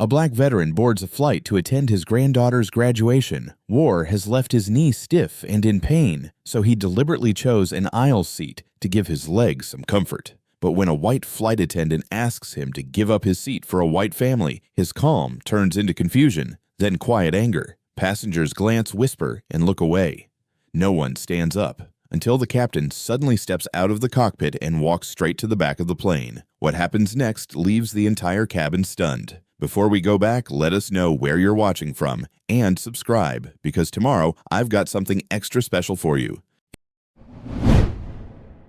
A black veteran boards a flight to attend his granddaughter's graduation. War has left his knee stiff and in pain, so he deliberately chose an aisle seat to give his legs some comfort. But when a white flight attendant asks him to give up his seat for a white family, his calm turns into confusion, then quiet anger. Passengers glance, whisper, and look away. No one stands up until the captain suddenly steps out of the cockpit and walks straight to the back of the plane. What happens next leaves the entire cabin stunned. Before we go back, let us know where you're watching from and subscribe, because tomorrow I've got something extra special for you.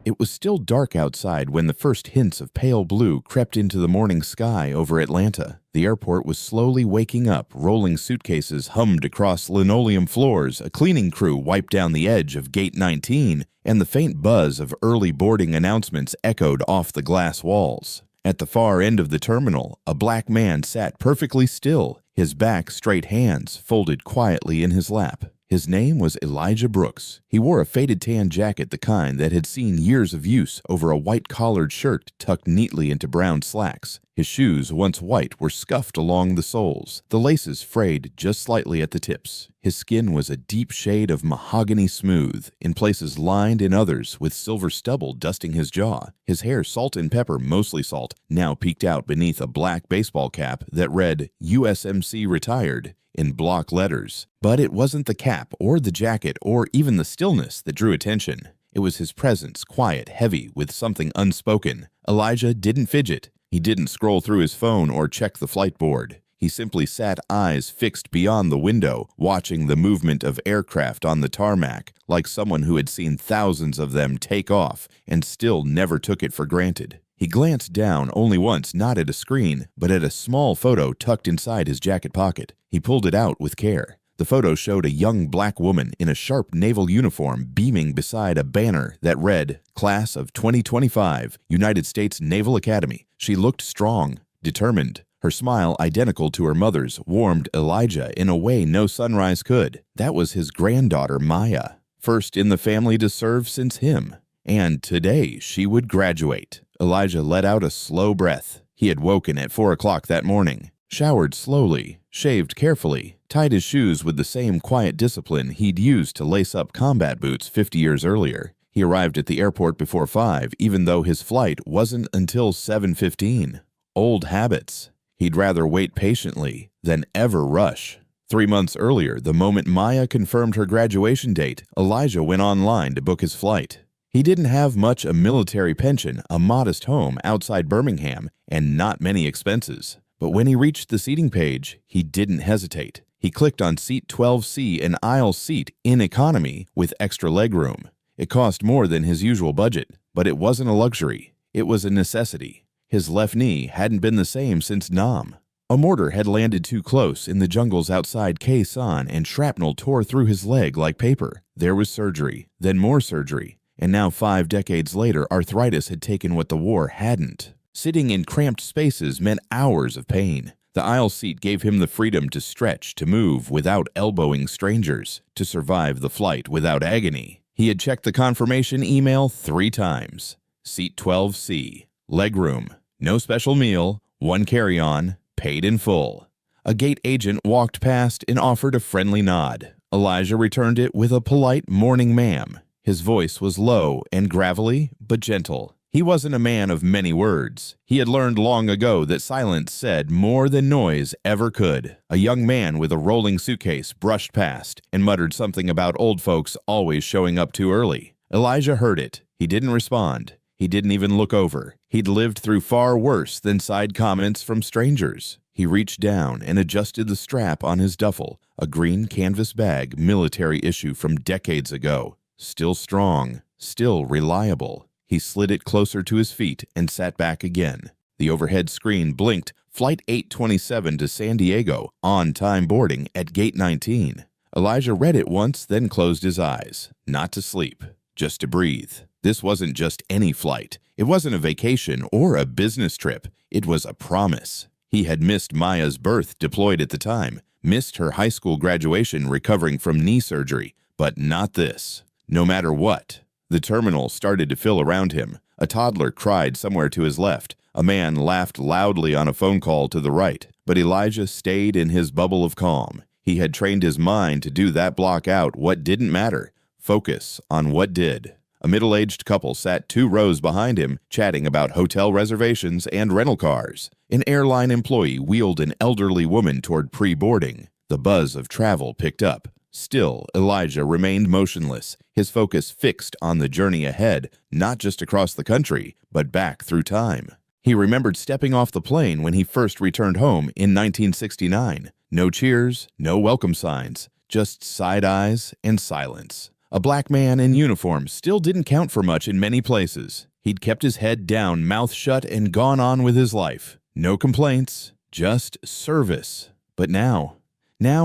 It was still dark outside when the first hints of pale blue crept into the morning sky over Atlanta. The airport was slowly waking up, rolling suitcases hummed across linoleum floors, a cleaning crew wiped down the edge of Gate 19, and the faint buzz of early boarding announcements echoed off the glass walls. At the far end of the terminal, a black man sat perfectly still, his back straight, hands folded quietly in his lap. His name was Elijah Brooks. He wore a faded tan jacket, the kind that had seen years of use, over a white-collared shirt tucked neatly into brown slacks. His shoes, once white, were scuffed along the soles, the laces frayed just slightly at the tips. His skin was a deep shade of mahogany smooth, in places lined, in others with silver stubble dusting his jaw. His hair, salt and pepper, mostly salt, now peeked out beneath a black baseball cap that read USMC Retired in block letters. But it wasn't the cap or the jacket or even the stillness that drew attention. It was his presence, quiet, heavy, with something unspoken. Elijah didn't fidget. He didn't scroll through his phone or check the flight board. He simply sat, eyes fixed beyond the window, watching the movement of aircraft on the tarmac, like someone who had seen thousands of them take off and still never took it for granted. He glanced down only once, not at a screen, but at a small photo tucked inside his jacket pocket. He pulled it out with care. The photo showed a young black woman in a sharp naval uniform beaming beside a banner that read, Class of 2025, United States Naval Academy. She looked strong, determined. Her smile, identical to her mother's, warmed Elijah in a way no sunrise could. That was his granddaughter, Maya, first in the family to serve since him. And today she would graduate. Elijah let out a slow breath. He had woken at 4 o'clock that morning, showered slowly, shaved carefully, tied his shoes with the same quiet discipline he'd used to lace up combat boots 50 years earlier. He arrived at the airport before 5, even though his flight wasn't until 7:15. Old habits. He'd rather wait patiently than ever rush. 3 months earlier, the moment Maya confirmed her graduation date, Elijah went online to book his flight. He didn't have much: a military pension, a modest home outside Birmingham, and not many expenses. But when he reached the seating page, he didn't hesitate. He clicked on Seat 12C, an aisle seat in economy with extra legroom. It cost more than his usual budget, but it wasn't a luxury. It was a necessity. His left knee hadn't been the same since Nam. A mortar had landed too close in the jungles outside Khe Sanh, and shrapnel tore through his leg like paper. There was surgery, then more surgery. And now, 5 decades later, arthritis had taken what the war hadn't. Sitting in cramped spaces meant hours of pain. The aisle seat gave him the freedom to stretch, to move without elbowing strangers, to survive the flight without agony. He had checked the confirmation email 3 times. Seat 12C. Legroom. No special meal. 1 carry-on. Paid in full. A gate agent walked past and offered a friendly nod. Elijah returned it with a polite "morning, ma'am." His voice was low and gravelly, but gentle. He wasn't a man of many words. He had learned long ago that silence said more than noise ever could. A young man with a rolling suitcase brushed past and muttered something about old folks always showing up too early. Elijah heard it. He didn't respond. He didn't even look over. He'd lived through far worse than side comments from strangers. He reached down and adjusted the strap on his duffel, a green canvas bag, military issue from decades ago. Still strong, still reliable. He slid it closer to his feet and sat back again. The overhead screen blinked, Flight 827 to San Diego, on-time boarding at Gate 19. Elijah read it once, then closed his eyes. Not to sleep, just to breathe. This wasn't just any flight. It wasn't a vacation or a business trip. It was a promise. He had missed Maya's birth, deployed at the time, missed her high school graduation recovering from knee surgery, but not this. No matter what. The terminal started to fill around him. A toddler cried somewhere to his left. A man laughed loudly on a phone call to the right. But Elijah stayed in his bubble of calm. He had trained his mind to do that block out what didn't matter. Focus on what did. A middle-aged couple sat 2 rows behind him, chatting about hotel reservations and rental cars. An airline employee wheeled an elderly woman toward pre-boarding. The buzz of travel picked up. Still, Elijah remained motionless, his focus fixed on the journey ahead, not just across the country, but back through time. He remembered stepping off the plane when he first returned home in 1969. No cheers, no welcome signs, just side eyes and silence. A black man in uniform still didn't count for much in many places. He'd kept his head down, mouth shut, and gone on with his life. No complaints, just service. But now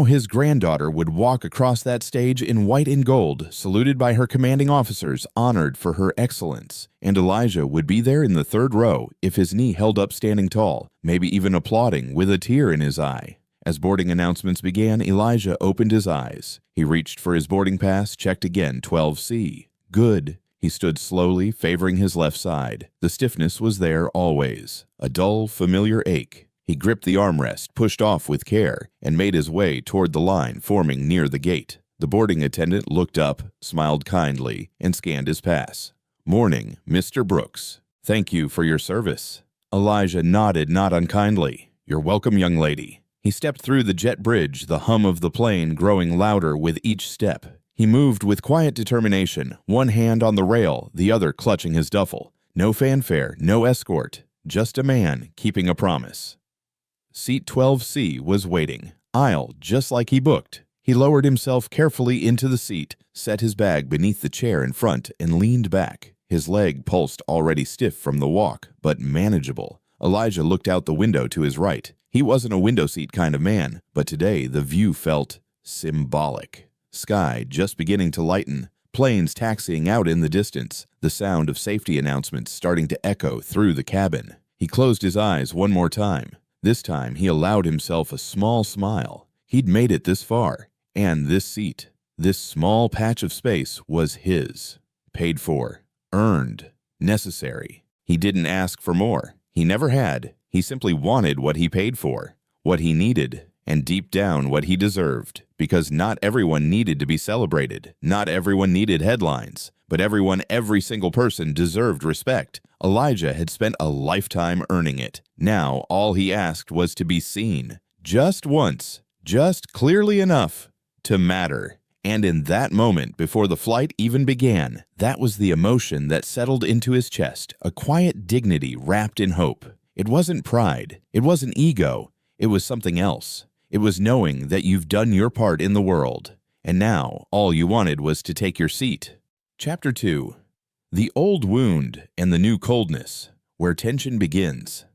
his granddaughter would walk across that stage in white and gold, saluted by her commanding officers, honored for her excellence. And Elijah would be there in the 3rd row if his knee held up standing tall, maybe even applauding with a tear in his eye. As boarding announcements began, Elijah opened his eyes. He reached for his boarding pass, checked again, 12C. Good. He stood slowly, favoring his left side. The stiffness was there always, a dull, familiar ache. He gripped the armrest, pushed off with care, and made his way toward the line forming near the gate. The boarding attendant looked up, smiled kindly, and scanned his pass. "Morning, Mr. Brooks. Thank you for your service." Elijah nodded not unkindly. "You're welcome, young lady." He stepped through the jet bridge, the hum of the plane growing louder with each step. He moved with quiet determination, one hand on the rail, the other clutching his duffel. No fanfare, no escort, just a man keeping a promise. Seat 12C was waiting, aisle just like he booked. He lowered himself carefully into the seat, set his bag beneath the chair in front, and leaned back. His leg pulsed, already stiff from the walk, but manageable. Elijah looked out the window to his right. He wasn't a window seat kind of man, but today the view felt symbolic. Sky just beginning to lighten, planes taxiing out in the distance, the sound of safety announcements starting to echo through the cabin. He closed his eyes one more time. This time he allowed himself a small smile. He'd made it this far, and this seat, this small patch of space was his. Paid for, earned, necessary. He didn't ask for more. He never had. He simply wanted what he paid for, what he needed, and deep down what he deserved. Because not everyone needed to be celebrated. Not everyone needed headlines. But every single person deserved respect. Elijah had spent a lifetime earning it. Now all he asked was to be seen. Just once. Just clearly enough to matter. And in that moment, before the flight even began, that was the emotion that settled into his chest, a quiet dignity wrapped in hope. It wasn't pride. It wasn't ego. It was something else. It was knowing that you've done your part in the world. And now, all you wanted was to take your seat. Chapter 2. The Old Wound and the New Coldness, where tension begins.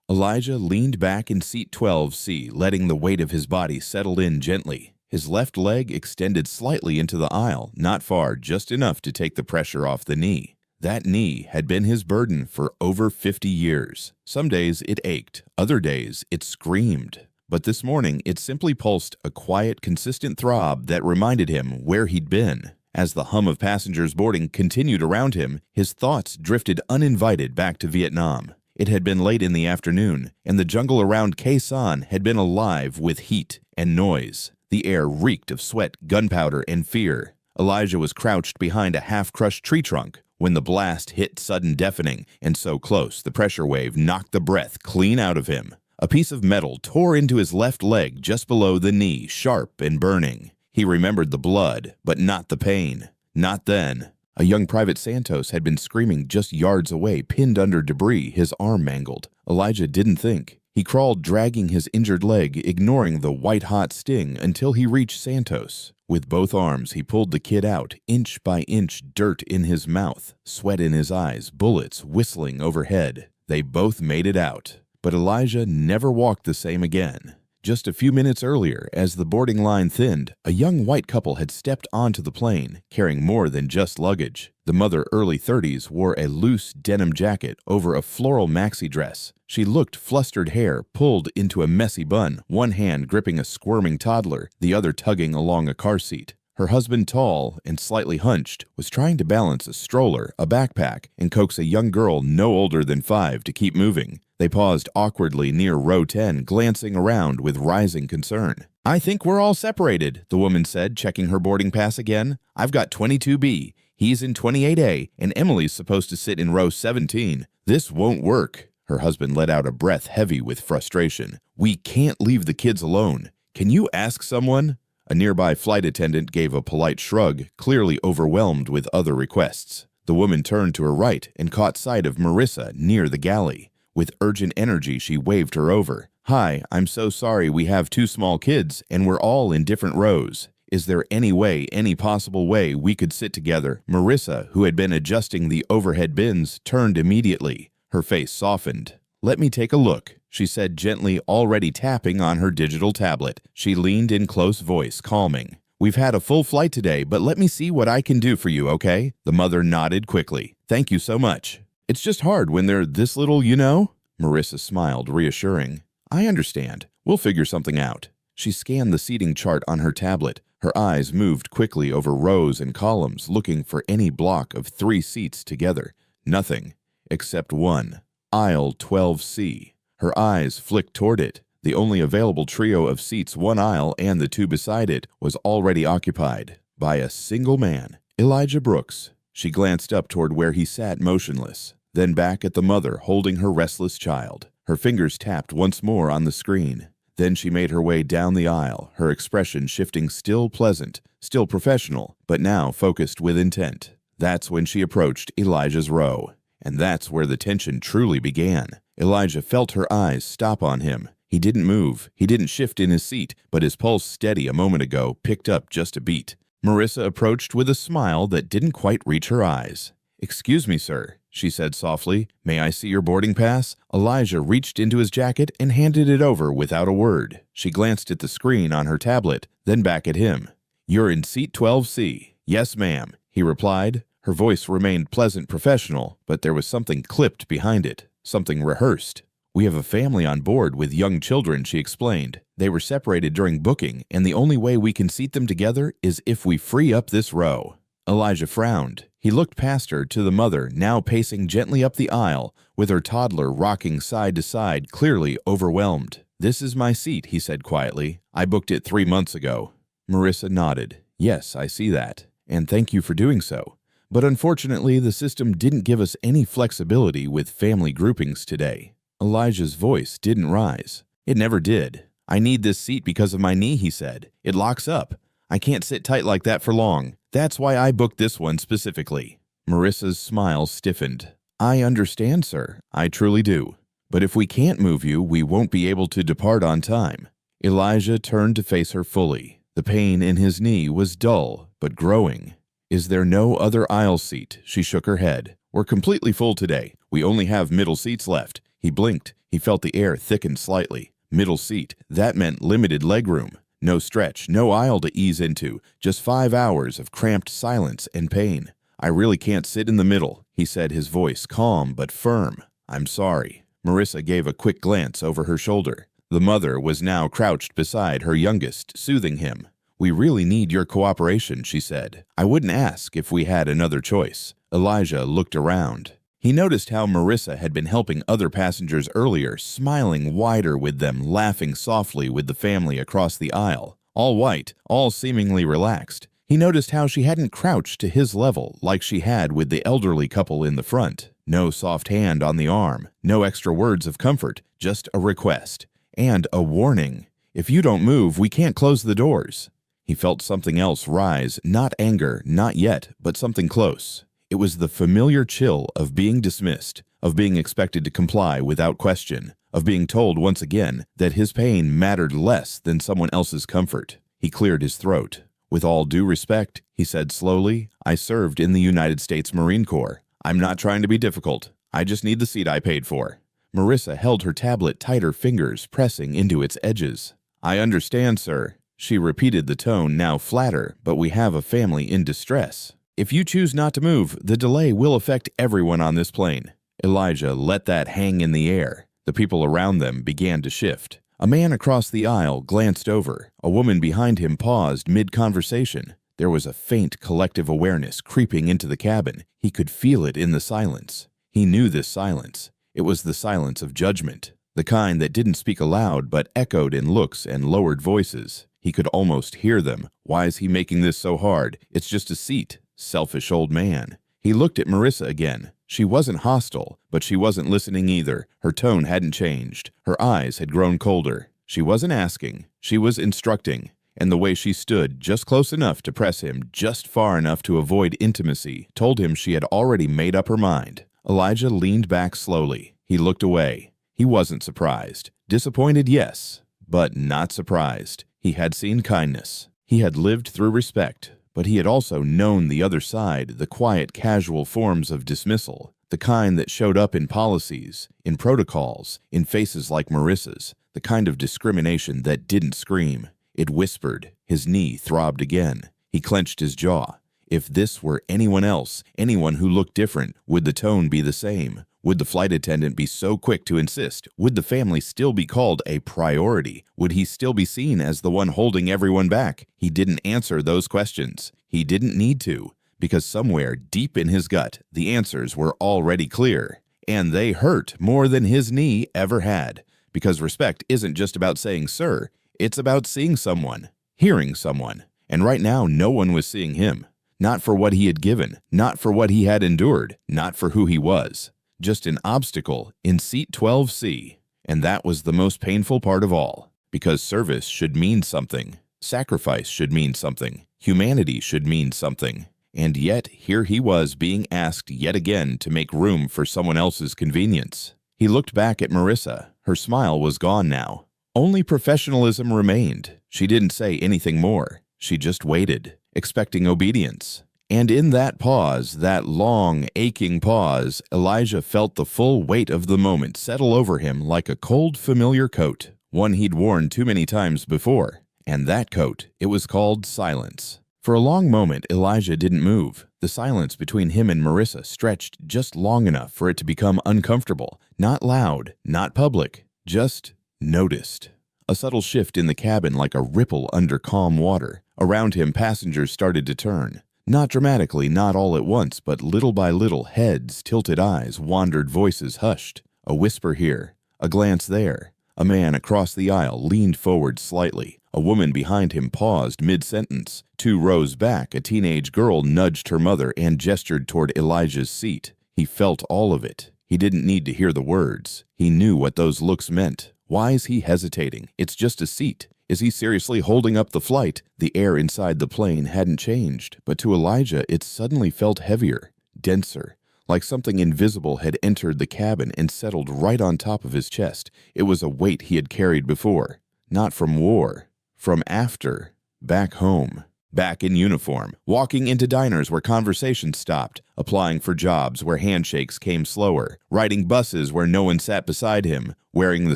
Elijah leaned back in seat 12C, letting the weight of his body settle in gently. His left leg extended slightly into the aisle, not far, just enough to take the pressure off the knee. That knee had been his burden for over 50 years. Some days it ached, other days it screamed. But this morning it simply pulsed a quiet, consistent throb that reminded him where he'd been. As the hum of passengers boarding continued around him, his thoughts drifted uninvited back to Vietnam. It had been late in the afternoon, and the jungle around Khe Sanh had been alive with heat and noise. The air reeked of sweat, gunpowder, and fear. Elijah was crouched behind a half-crushed tree trunk when the blast hit sudden deafening, and so close the pressure wave knocked the breath clean out of him. A piece of metal tore into his left leg just below the knee, sharp and burning. He remembered the blood, but not the pain. Not then. A young Private Santos had been screaming just yards away, pinned under debris, his arm mangled. Elijah didn't think. He crawled, dragging his injured leg, ignoring the white-hot sting, until he reached Santos. With both arms, he pulled the kid out, inch by inch, dirt in his mouth, sweat in his eyes, bullets whistling overhead. They both made it out. But Elijah never walked the same again. Just a few minutes earlier, as the boarding line thinned, a young white couple had stepped onto the plane, carrying more than just luggage. The mother, early 30s, wore a loose denim jacket over a floral maxi dress. She looked flustered, hair pulled into a messy bun, one hand gripping a squirming toddler, the other tugging along a car seat. Her husband, tall and slightly hunched, was trying to balance a stroller, a backpack, and coax a young girl no older than 5 to keep moving. They paused awkwardly near row 10, glancing around with rising concern. "I think we're all separated," the woman said, checking her boarding pass again. "I've got 22B. He's in 28A, and Emily's supposed to sit in row 17. This won't work." Her husband let out a breath heavy with frustration. "We can't leave the kids alone. Can you ask someone?" A nearby flight attendant gave a polite shrug, clearly overwhelmed with other requests. The woman turned to her right and caught sight of Marissa near the galley. With urgent energy, she waved her over. "Hi, I'm so sorry we have 2 small kids, and we're all in different rows. Is there any possible way we could sit together?" Marissa, who had been adjusting the overhead bins, turned immediately. Her face softened. "Let me take a look," she said gently, already tapping on her digital tablet. She leaned in close voice, calming. "We've had a full flight today, but let me see what I can do for you, okay?" The mother nodded quickly. "Thank you so much. It's just hard when they're this little, you know?" Marissa smiled, reassuring. "I understand. We'll figure something out." She scanned the seating chart on her tablet. Her eyes moved quickly over rows and columns, looking for any block of 3 seats together. Nothing, except one. Aisle 12C. Her eyes flicked toward it. The only available trio of seats, one aisle and the 2 beside it, was already occupied by a single man, Elijah Brooks. She glanced up toward where he sat motionless, then back at the mother holding her restless child. Her fingers tapped once more on the screen. Then she made her way down the aisle, her expression shifting, still pleasant, still professional, but now focused with intent. That's when she approached Elijah's row. And that's where the tension truly began. Elijah felt her eyes stop on him. He didn't move. He didn't shift in his seat, but his pulse, steady a moment ago, picked up just a beat. Marissa approached with a smile that didn't quite reach her eyes. "Excuse me, sir," she said softly. "May I see your boarding pass?" Elijah reached into his jacket and handed it over without a word. She glanced at the screen on her tablet, then back at him. "You're in seat 12C. "Yes, ma'am," he replied. Her voice remained pleasant, professional, but there was something clipped behind it, something rehearsed. "We have a family on board with young children," she explained. "They were separated during booking, and the only way we can seat them together is if we free up this row." Elijah frowned. He looked past her to the mother, now pacing gently up the aisle, with her toddler rocking side to side, clearly overwhelmed. "This is my seat," he said quietly. "I booked it 3 months ago." Marissa nodded. "Yes, I see that, and thank you for doing so. But unfortunately, the system didn't give us any flexibility with family groupings today." Elijah's voice didn't rise. "It never did. I need this seat because of my knee," he said. "It locks up. I can't sit tight like that for long. That's why I booked this one specifically." Marissa's smile stiffened. "I understand, sir. I truly do. But if we can't move you, we won't be able to depart on time." Elijah turned to face her fully. The pain in his knee was dull, but growing. "Is there no other aisle seat?" She shook her head. "We're completely full today. We only have middle seats left." He blinked. He felt the air thicken slightly. Middle seat. That meant limited legroom. No stretch, no aisle to ease into. Just 5 hours of cramped silence and pain. "I really can't sit in the middle," he said, his voice calm but firm. "I'm sorry." Marissa gave a quick glance over her shoulder. The mother was now crouched beside her youngest, soothing him. "We really need your cooperation," she said. "I wouldn't ask if we had another choice." Elijah looked around. He noticed how Marissa had been helping other passengers earlier, smiling wider with them, laughing softly with the family across the aisle. All white, all seemingly relaxed. He noticed how she hadn't crouched to his level like she had with the elderly couple in the front. No soft hand on the arm, no extra words of comfort, just a request. And a warning. "If you don't move, we can't close the doors." He felt something else rise, not anger, not yet, but something close. It was the familiar chill of being dismissed, of being expected to comply without question, of being told once again that his pain mattered less than someone else's comfort. He cleared his throat. "With all due respect," he said slowly, "I served in the United States Marine Corps. I'm not trying to be difficult. I just need the seat I paid for." Marissa held her tablet tighter, fingers pressing into its edges. "I understand, sir." She repeated the tone, now flatter, "but we have a family in distress. If you choose not to move, the delay will affect everyone on this plane." Elijah let that hang in the air. The people around them began to shift. A man across the aisle glanced over. A woman behind him paused mid-conversation. There was a faint collective awareness creeping into the cabin. He could feel it in the silence. He knew this silence. It was the silence of judgment, the kind that didn't speak aloud but echoed in looks and lowered voices. He could almost hear them. Why is he making this so hard? It's just a seat. Selfish old man. He looked at Marissa again. She wasn't hostile, but she wasn't listening either. Her tone hadn't changed. Her eyes had grown colder. She wasn't asking. She was instructing. And the way she stood, just close enough to press him, just far enough to avoid intimacy, told him she had already made up her mind. Elijah leaned back slowly. He looked away. He wasn't surprised. Disappointed, yes, but not surprised. He had seen kindness. He had lived through respect, but he had also known the other side, the quiet, casual forms of dismissal, the kind that showed up in policies, in protocols, in faces like Marissa's, the kind of discrimination that didn't scream. It whispered. His knee throbbed again. He clenched his jaw. If this were anyone else, anyone who looked different, would the tone be the same? Would the flight attendant be so quick to insist? Would the family still be called a priority? Would he still be seen as the one holding everyone back? He didn't answer those questions. He didn't need to, because somewhere deep in his gut, the answers were already clear. And they hurt more than his knee ever had. Because respect isn't just about saying sir. It's about seeing someone, hearing someone. And right now, no one was seeing him. Not for what he had given, not for what he had endured, not for who he was. Just an obstacle in seat 12C. And that was the most painful part of all. Because service should mean something. Sacrifice should mean something. Humanity should mean something. And yet, here he was being asked yet again to make room for someone else's convenience. He looked back at Marissa. Her smile was gone now. Only professionalism remained. She didn't say anything more. She just waited, expecting obedience. And in that pause, that long, aching pause, Elijah felt the full weight of the moment settle over him like a cold, familiar coat, one he'd worn too many times before. And that coat, it was called silence. For a long moment, Elijah didn't move. The silence between him and Marissa stretched just long enough for it to become uncomfortable, not loud, not public, just noticed. A subtle shift in the cabin like a ripple under calm water. Around him, passengers started to turn. Not dramatically, not all at once, but little by little, heads, tilted eyes, wandered voices hushed. A whisper here, a glance there. A man across the aisle leaned forward slightly. A woman behind him paused mid-sentence. 2 rows back, a teenage girl nudged her mother and gestured toward Elijah's seat. He felt all of it. He didn't need to hear the words. He knew what those looks meant. Why is he hesitating? It's just a seat. Is he seriously holding up the flight? The air inside the plane hadn't changed, but to Elijah it suddenly felt heavier, denser, like something invisible had entered the cabin and settled right on top of his chest. It was a weight he had carried before. Not from war, from after, back home. Back in uniform, walking into diners where conversations stopped, applying for jobs where handshakes came slower, riding buses where no one sat beside him, wearing the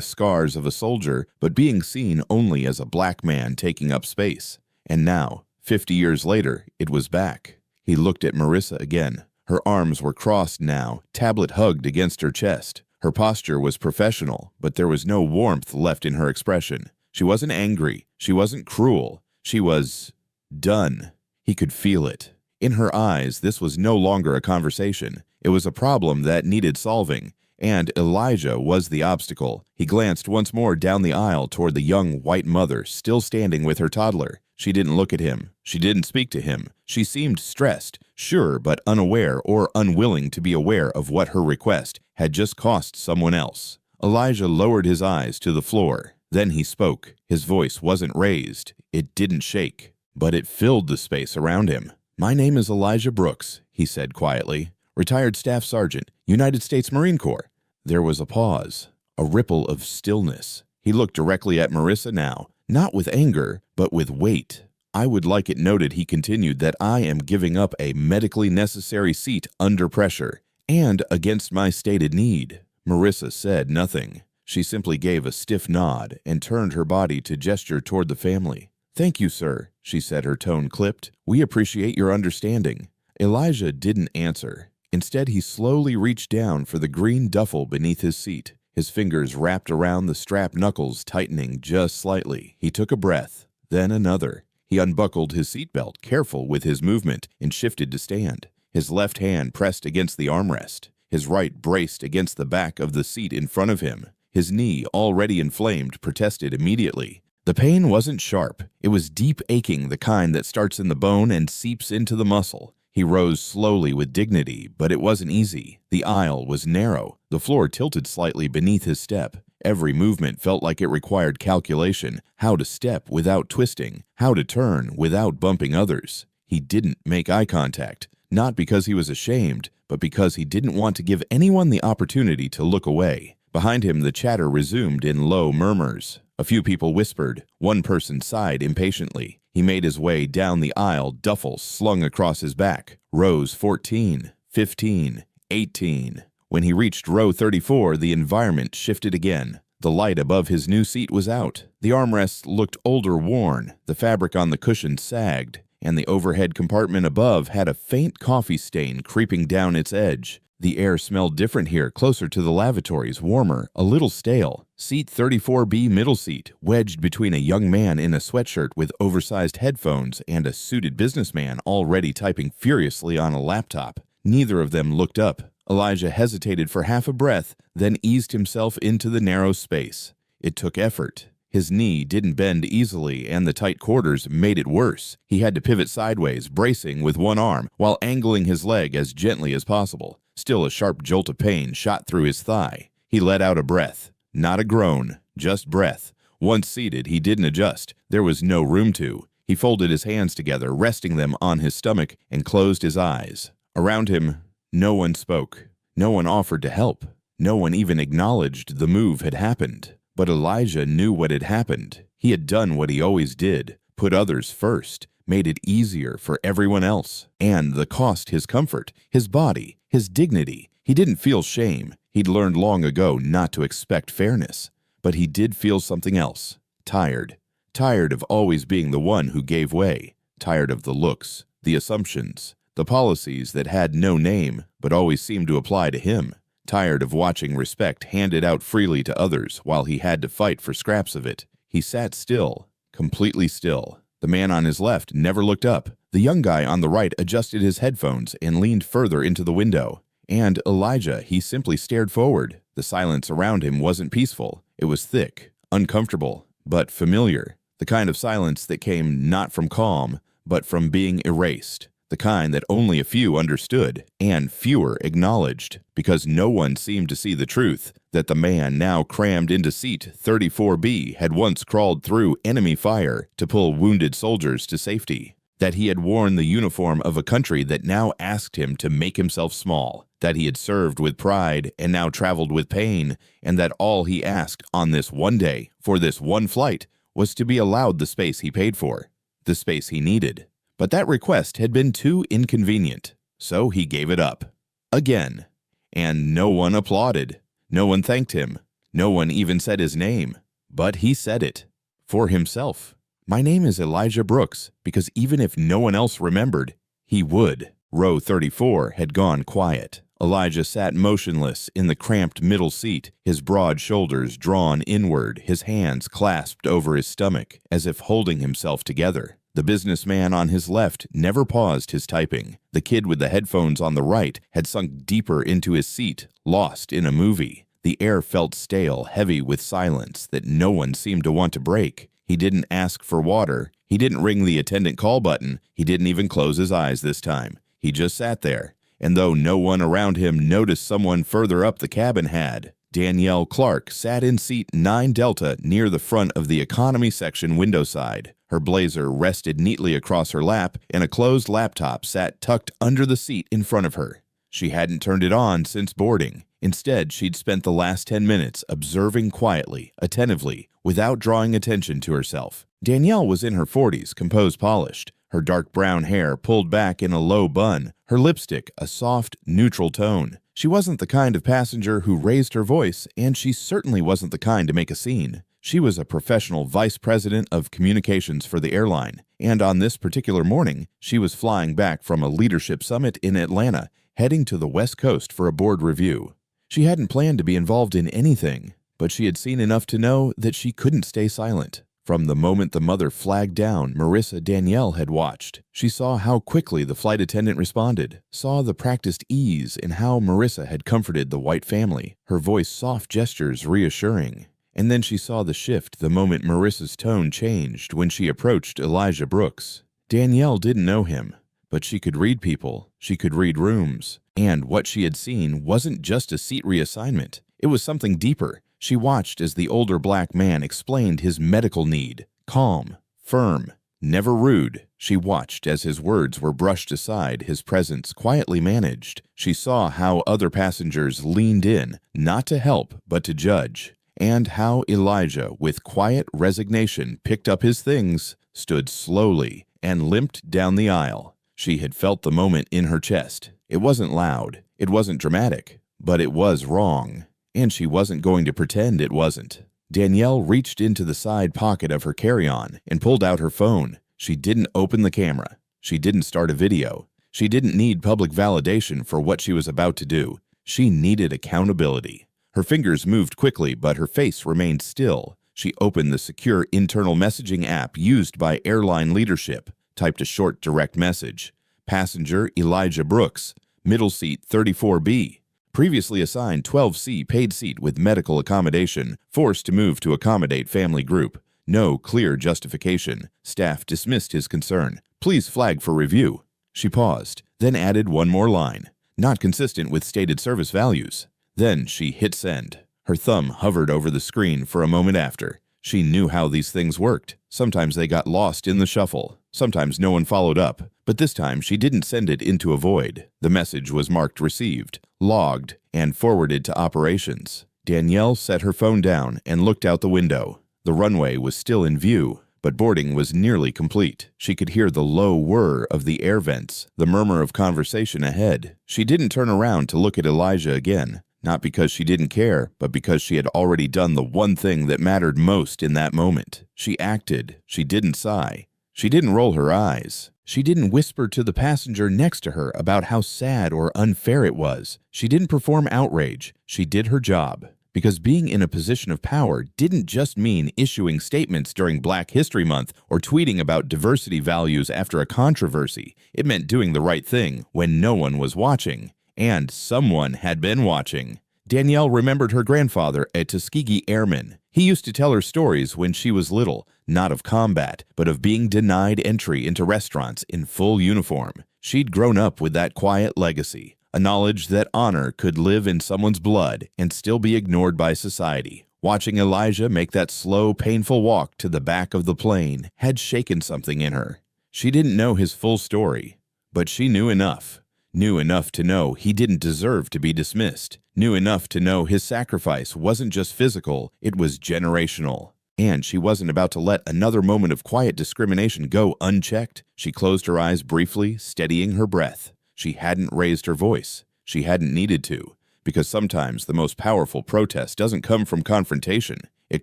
scars of a soldier, but being seen only as a black man taking up space. And now, 50 years later, it was back. He looked at Marissa again. Her arms were crossed now, tablet hugged against her chest. Her posture was professional, but there was no warmth left in her expression. She wasn't angry. She wasn't cruel. She was done. He could feel it. In her eyes, this was no longer a conversation. It was a problem that needed solving, and Elijah was the obstacle. He glanced once more down the aisle toward the young white mother still standing with her toddler. She didn't look at him. She didn't speak to him. She seemed stressed, sure, but unaware or unwilling to be aware of what her request had just cost someone else. Elijah lowered his eyes to the floor. Then he spoke. His voice wasn't raised. It didn't shake. But it filled the space around him. "My name is Elijah Brooks," he said quietly. "Retired Staff Sergeant, United States Marine Corps." There was a pause, a ripple of stillness. He looked directly at Marissa now, not with anger, but with weight. "I would like it noted," he continued, "that I am giving up a medically necessary seat under pressure, and against my stated need." Marissa said nothing. She simply gave a stiff nod and turned her body to gesture toward the family. "Thank you, sir," she said, her tone clipped. "We appreciate your understanding." Elijah didn't answer. Instead, he slowly reached down for the green duffel beneath his seat. His fingers wrapped around the strap knuckles, tightening just slightly. He took a breath, then another. He unbuckled his seatbelt, careful with his movement, and shifted to stand. His left hand pressed against the armrest. His right braced against the back of the seat in front of him. His knee, already inflamed, protested immediately. The pain wasn't sharp. It was deep aching, the kind that starts in the bone and seeps into the muscle. He rose slowly with dignity, but it wasn't easy. The aisle was narrow. The floor tilted slightly beneath his step. Every movement felt like it required calculation, how to step without twisting, how to turn without bumping others. He didn't make eye contact, not because he was ashamed, but because he didn't want to give anyone the opportunity to look away. Behind him, the chatter resumed in low murmurs. A few people whispered. One person sighed impatiently. He made his way down the aisle, duffel slung across his back. Rows 14, 15, 18. When he reached row 34, the environment shifted again. The light above his new seat was out. The armrests looked older worn. The fabric on the cushion sagged, and the overhead compartment above had a faint coffee stain creeping down its edge. The air smelled different here, closer to the lavatories, warmer, a little stale. Seat 34B, middle seat, wedged between a young man in a sweatshirt with oversized headphones and a suited businessman already typing furiously on a laptop. Neither of them looked up. Elijah hesitated for half a breath, then eased himself into the narrow space. It took effort. His knee didn't bend easily, and the tight quarters made it worse. He had to pivot sideways, bracing with one arm, while angling his leg as gently as possible. Still, a sharp jolt of pain shot through his thigh. He let out a breath. Not a groan, just breath. Once seated, he didn't adjust. There was no room to. He folded his hands together, resting them on his stomach, and closed his eyes. Around him, no one spoke. No one offered to help. No one even acknowledged the move had happened. But Elijah knew what had happened. He had done what he always did, put others first, made it easier for everyone else. And the cost his comfort, his body, his dignity. He didn't feel shame. He'd learned long ago not to expect fairness. But he did feel something else. Tired. Tired of always being the one who gave way. Tired of the looks, the assumptions, the policies that had no name but always seemed to apply to him. Tired of watching respect handed out freely to others while he had to fight for scraps of it. He sat still, completely still. The man on his left never looked up. The young guy on the right adjusted his headphones and leaned further into the window. And Elijah, he simply stared forward. The silence around him wasn't peaceful. It was thick, uncomfortable, but familiar. The kind of silence that came not from calm, but from being erased. The kind that only a few understood, and fewer acknowledged, because no one seemed to see the truth, that the man now crammed into seat 34B had once crawled through enemy fire to pull wounded soldiers to safety, that he had worn the uniform of a country that now asked him to make himself small, that he had served with pride and now traveled with pain, and that all he asked on this one day, for this one flight, was to be allowed the space he paid for, the space he needed. But that request had been too inconvenient, so he gave it up. Again. And no one applauded. No one thanked him. No one even said his name. But he said it. For himself. My name is Elijah Brooks, because even if no one else remembered, he would. Row 34 had gone quiet. Elijah sat motionless in the cramped middle seat, his broad shoulders drawn inward, his hands clasped over his stomach, as if holding himself together. The businessman on his left never paused his typing. The kid with the headphones on the right had sunk deeper into his seat, lost in a movie. The air felt stale, heavy with silence that no one seemed to want to break. He didn't ask for water. He didn't ring the attendant call button. He didn't even close his eyes this time. He just sat there. And though no one around him noticed, someone further up the cabin had. Danielle Clark sat in seat 9 Delta near the front of the economy section window side. Her blazer rested neatly across her lap, and a closed laptop sat tucked under the seat in front of her. She hadn't turned it on since boarding. Instead, she'd spent the last 10 minutes observing quietly, attentively, without drawing attention to herself. Danielle was in her 40s, composed, polished, her dark brown hair pulled back in a low bun, her lipstick a soft, neutral tone. She wasn't the kind of passenger who raised her voice, and she certainly wasn't the kind to make a scene. She was a professional vice president of communications for the airline, and on this particular morning, she was flying back from a leadership summit in Atlanta, heading to the West Coast for a board review. She hadn't planned to be involved in anything, but she had seen enough to know that she couldn't stay silent. From the moment the mother flagged down, Marissa Danielle had watched. She saw how quickly the flight attendant responded, saw the practiced ease in how Marissa had comforted the White family, her voice soft gestures reassuring. And then she saw the shift the moment Marissa's tone changed when she approached Elijah Brooks. Danielle didn't know him, but she could read people, she could read rooms. And what she had seen wasn't just a seat reassignment, it was something deeper. She watched as the older black man explained his medical need, calm, firm, never rude. She watched as his words were brushed aside, his presence quietly managed. She saw how other passengers leaned in, not to help, but to judge. And how Elijah, with quiet resignation, picked up his things, stood slowly, and limped down the aisle. She had felt the moment in her chest. It wasn't loud, it wasn't dramatic, but it was wrong. And she wasn't going to pretend it wasn't. Danielle reached into the side pocket of her carry-on and pulled out her phone. She didn't open the camera. She didn't start a video. She didn't need public validation for what she was about to do. She needed accountability. Her fingers moved quickly, but her face remained still. She opened the secure internal messaging app used by airline leadership, typed a short direct message. Passenger Elijah Brooks, middle seat 34B. Previously assigned 12C paid seat with medical accommodation, forced to move to accommodate family group. No clear justification. Staff dismissed his concern. Please flag for review. She paused, then added one more line, not consistent with stated service values. Then she hit send. Her thumb hovered over the screen for a moment after. She knew how these things worked. Sometimes they got lost in the shuffle. Sometimes no one followed up. But this time she didn't send it into a void. The message was marked received, logged, and forwarded to operations. Danielle set her phone down and looked out the window. The runway was still in view, but boarding was nearly complete. She could hear the low whir of the air vents, the murmur of conversation ahead. She didn't turn around to look at Elijah again. Not because she didn't care, but because she had already done the one thing that mattered most in that moment. She acted. She didn't sigh. She didn't roll her eyes. She didn't whisper to the passenger next to her about how sad or unfair it was. She didn't perform outrage. She did her job. Because being in a position of power didn't just mean issuing statements during Black History Month or tweeting about diversity values after a controversy. It meant doing the right thing when no one was watching. And someone had been watching. Danielle remembered her grandfather, a Tuskegee airman. He used to tell her stories when she was little, not of combat, but of being denied entry into restaurants in full uniform. She'd grown up with that quiet legacy, a knowledge that honor could live in someone's blood and still be ignored by society. Watching Elijah make that slow, painful walk to the back of the plane had shaken something in her. She didn't know his full story, but she knew enough. Knew enough to know he didn't deserve to be dismissed. Knew enough to know his sacrifice wasn't just physical, it was generational. And she wasn't about to let another moment of quiet discrimination go unchecked. She closed her eyes briefly, steadying her breath. She hadn't raised her voice. She hadn't needed to. Because sometimes the most powerful protest doesn't come from confrontation. It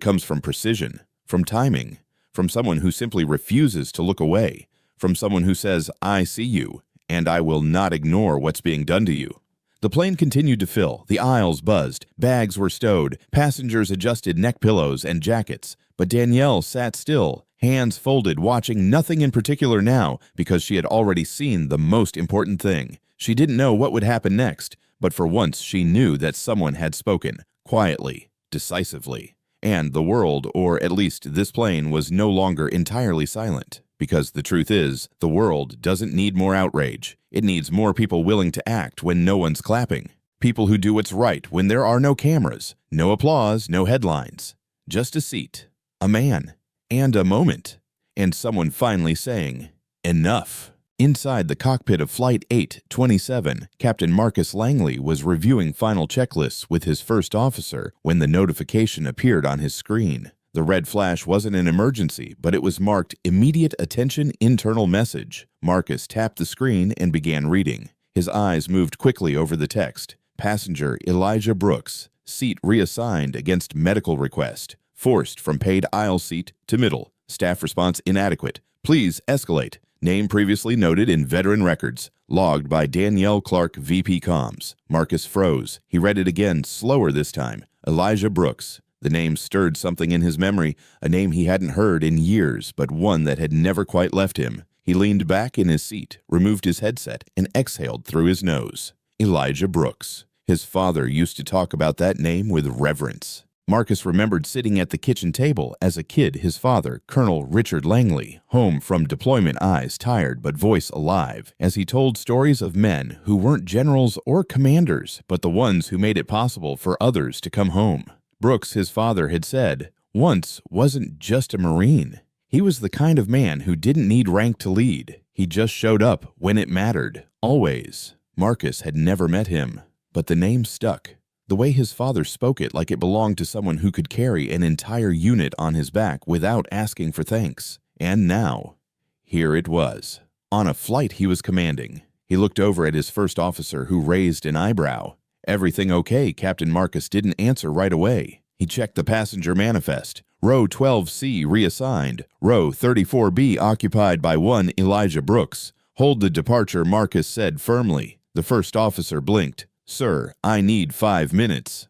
comes from precision, from timing, from someone who simply refuses to look away, from someone who says, "I see you, and I will not ignore what's being done to you." The plane continued to fill, the aisles buzzed, bags were stowed, passengers adjusted neck pillows and jackets. But Danielle sat still, hands folded, watching nothing in particular now because she had already seen the most important thing. She didn't know what would happen next, but for once she knew that someone had spoken, quietly, decisively. And the world, or at least this plane, was no longer entirely silent. Because the truth is, the world doesn't need more outrage. It needs more people willing to act when no one's clapping. People who do what's right when there are no cameras, no applause, no headlines. Just a seat, a man, and a moment. And someone finally saying, "Enough." Inside the cockpit of Flight 827, Captain Marcus Langley was reviewing final checklists with his first officer when the notification appeared on his screen. The red flash wasn't an emergency, but it was marked "Immediate Attention Internal Message." Marcus tapped the screen and began reading. His eyes moved quickly over the text. Passenger Elijah Brooks, seat reassigned against medical request. Forced from paid aisle seat to middle. Staff response inadequate. Please escalate. Name previously noted in veteran records. Logged by Danielle Clark, VP Comms. Marcus froze. He read it again, slower this time. Elijah Brooks, The name stirred something in his memory, a name he hadn't heard in years, but one that had never quite left him. He leaned back in his seat, removed his headset, and exhaled through his nose. Elijah Brooks. His father used to talk about that name with reverence. Marcus remembered sitting at the kitchen table as a kid, his father, Colonel Richard Langley, home from deployment, eyes tired but voice alive, as he told stories of men who weren't generals or commanders, but the ones who made it possible for others to come home. Brooks, his father, had said, once wasn't just a Marine. He was the kind of man who didn't need rank to lead. He just showed up when it mattered, always. Marcus had never met him, but the name stuck. The way his father spoke it like it belonged to someone who could carry an entire unit on his back without asking for thanks. And now, here it was. On a flight he was commanding. He looked over at his first officer, who raised an eyebrow. "Everything okay?" Captain Marcus didn't answer right away. He checked the passenger manifest. Row 12C reassigned. Row 34B occupied by one Elijah Brooks. "Hold the departure," Marcus said firmly. The first officer blinked. "Sir, I need 5 minutes."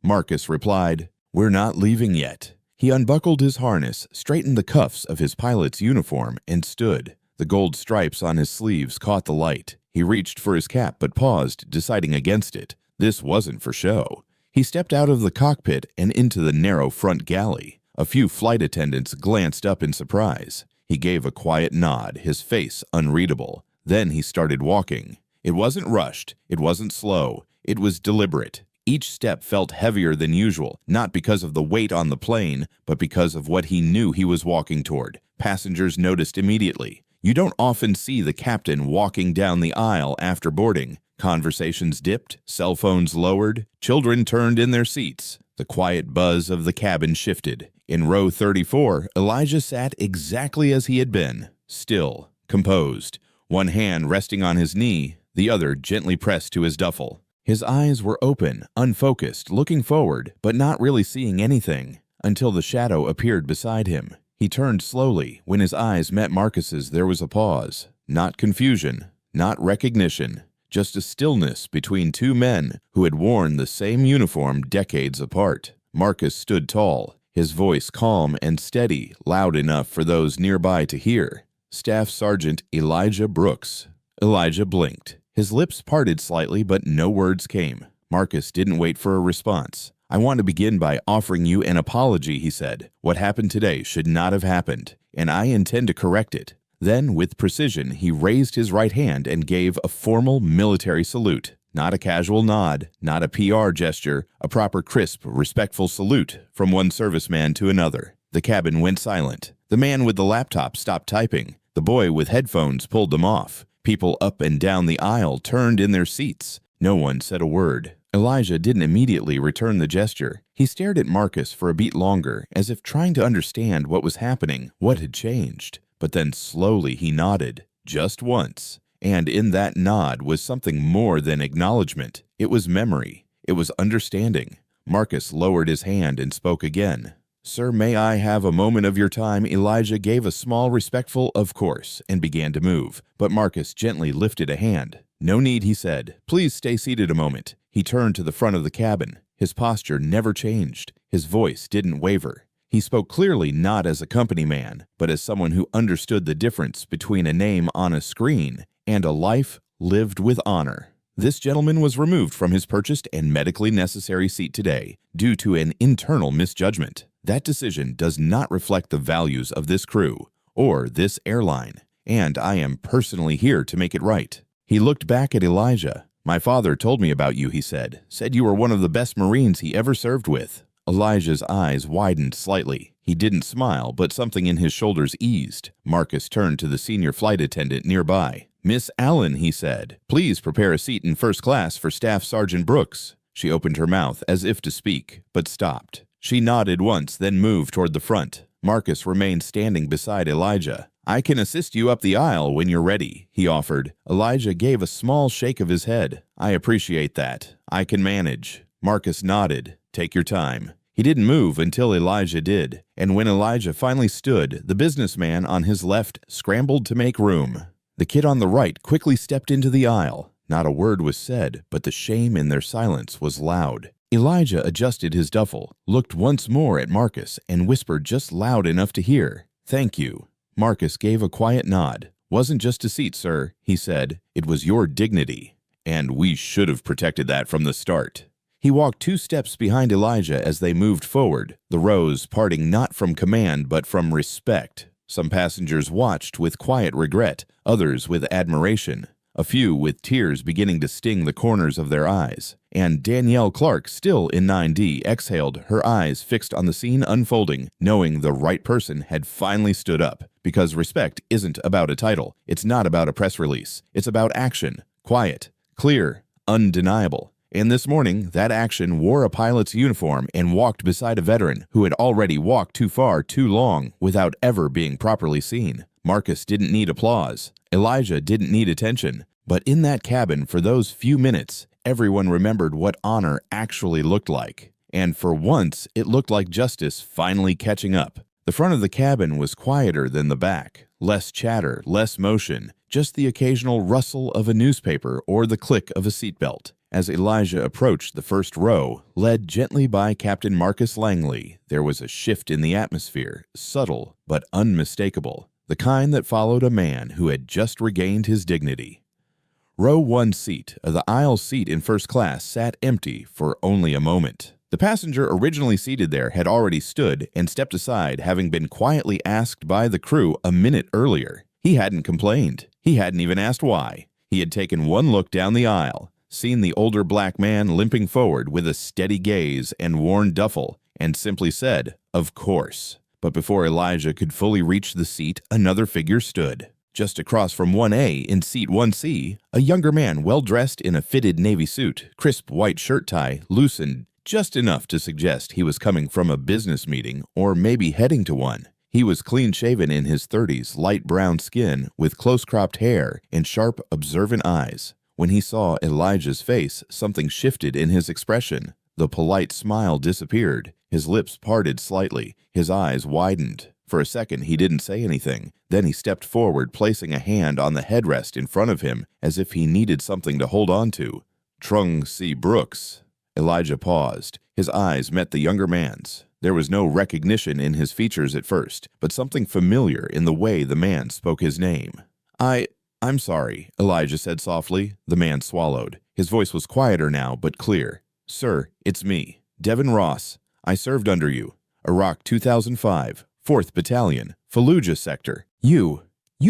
Marcus replied, "We're not leaving yet." He unbuckled his harness, straightened the cuffs of his pilot's uniform, and stood. The gold stripes on his sleeves caught the light. He reached for his cap but paused, deciding against it. This wasn't for show. He stepped out of the cockpit and into the narrow front galley. A few flight attendants glanced up in surprise. He gave a quiet nod, his face unreadable. Then he started walking. It wasn't rushed. It wasn't slow. It was deliberate. Each step felt heavier than usual, not because of the weight on the plane, but because of what he knew he was walking toward. Passengers noticed immediately. You don't often see the captain walking down the aisle after boarding. Conversations dipped, cell phones lowered, children turned in their seats. The quiet buzz of the cabin shifted. In row 34, Elijah sat exactly as he had been, still, composed, one hand resting on his knee, the other gently pressed to his duffel. His eyes were open, unfocused, looking forward, but not really seeing anything, until the shadow appeared beside him. He turned slowly. When his eyes met Marcus's, there was a pause. Not confusion, not recognition, just a stillness between two men who had worn the same uniform decades apart. Marcus stood tall, his voice calm and steady, loud enough for those nearby to hear. "Staff Sergeant Elijah Brooks." Elijah blinked. His lips parted slightly, but no words came. Marcus didn't wait for a response. "I want to begin by offering you an apology," he said. "What happened today should not have happened, and I intend to correct it." Then, with precision, he raised his right hand and gave a formal military salute. Not a casual nod, not a PR gesture, a proper crisp, respectful salute from one serviceman to another. The cabin went silent. The man with the laptop stopped typing. The boy with headphones pulled them off. People up and down the aisle turned in their seats. No one said a word. Elijah didn't immediately return the gesture. He stared at Marcus for a beat longer, as if trying to understand what was happening, what had changed. But then slowly he nodded, just once. And in that nod was something more than acknowledgement. It was memory. It was understanding. Marcus lowered his hand and spoke again. "Sir, may I have a moment of your time?" Elijah gave a small, respectful "of course" and began to move. But Marcus gently lifted a hand. "No need," he said. "Please stay seated a moment." He turned to the front of the cabin. His posture never changed. His voice didn't waver. He spoke clearly, not as a company man, but as someone who understood the difference between a name on a screen and a life lived with honor. This gentleman was removed from his purchased and medically necessary seat today due to an internal misjudgment. That decision does not reflect the values of this crew or this airline, and I am personally here to make it right. He looked back at Elijah. "My father told me about you," he said. "Said you were one of the best Marines he ever served with." Elijah's eyes widened slightly. He didn't smile, but something in his shoulders eased. Marcus turned to the senior flight attendant nearby. "Miss Allen," he said, "please prepare a seat in first class for Staff Sergeant Brooks." She opened her mouth as if to speak, but stopped. She nodded once, then moved toward the front. Marcus remained standing beside Elijah. "I can assist you up the aisle when you're ready," he offered. Elijah gave a small shake of his head. "I appreciate that. I can manage." Marcus nodded. "Take your time." He didn't move until Elijah did, and when Elijah finally stood, the businessman on his left scrambled to make room. The kid on the right quickly stepped into the aisle. Not a word was said, but the shame in their silence was loud. Elijah adjusted his duffel, looked once more at Marcus, and whispered just loud enough to hear, "Thank you." Marcus gave a quiet nod. "Wasn't just a seat, sir," he said. "It was your dignity. And we should have protected that from the start." He walked 2 steps behind Elijah as they moved forward, the rows parting not from command but from respect. Some passengers watched with quiet regret, others with admiration, a few with tears beginning to sting the corners of their eyes. And Danielle Clark, still in 9D, exhaled, her eyes fixed on the scene unfolding, knowing the right person had finally stood up. Because respect isn't about a title, it's not about a press release, it's about action, quiet, clear, undeniable. And this morning, that action wore a pilot's uniform and walked beside a veteran who had already walked too far too long without ever being properly seen. Marcus didn't need applause. Elijah didn't need attention. But in that cabin, for those few minutes, everyone remembered what honor actually looked like. And for once, it looked like justice finally catching up. The front of the cabin was quieter than the back. Less chatter, less motion, just the occasional rustle of a newspaper or the click of a seatbelt. As Elijah approached the first row, led gently by Captain Marcus Langley, there was a shift in the atmosphere, subtle but unmistakable, the kind that followed a man who had just regained his dignity. Row 1 seat, the aisle seat in first class, sat empty for only a moment. The passenger originally seated there had already stood and stepped aside, having been quietly asked by the crew a minute earlier. He hadn't complained. He hadn't even asked why. He had taken one look down the aisle, seen the older black man limping forward with a steady gaze and worn duffel, and simply said, "Of course." But before Elijah could fully reach the seat, another figure stood. Just across from 1A in seat 1C, a younger man well-dressed in a fitted navy suit, crisp white shirt tie, loosened just enough to suggest he was coming from a business meeting or maybe heading to one. He was clean-shaven in his 30s, light brown skin, with close-cropped hair and sharp, observant eyes. When he saw Elijah's face, something shifted in his expression. The polite smile disappeared. His lips parted slightly. His eyes widened. For a second, he didn't say anything. Then he stepped forward, placing a hand on the headrest in front of him, as if he needed something to hold on to. "Trung C. Brooks." Elijah paused. His eyes met the younger man's. There was no recognition in his features at first, but something familiar in the way the man spoke his name. I'm sorry," Elijah said softly. The man swallowed. His voice was quieter now, but clear. "Sir, it's me, Devin Ross. I served under you. Iraq 2005, 4th Battalion, Fallujah Sector. You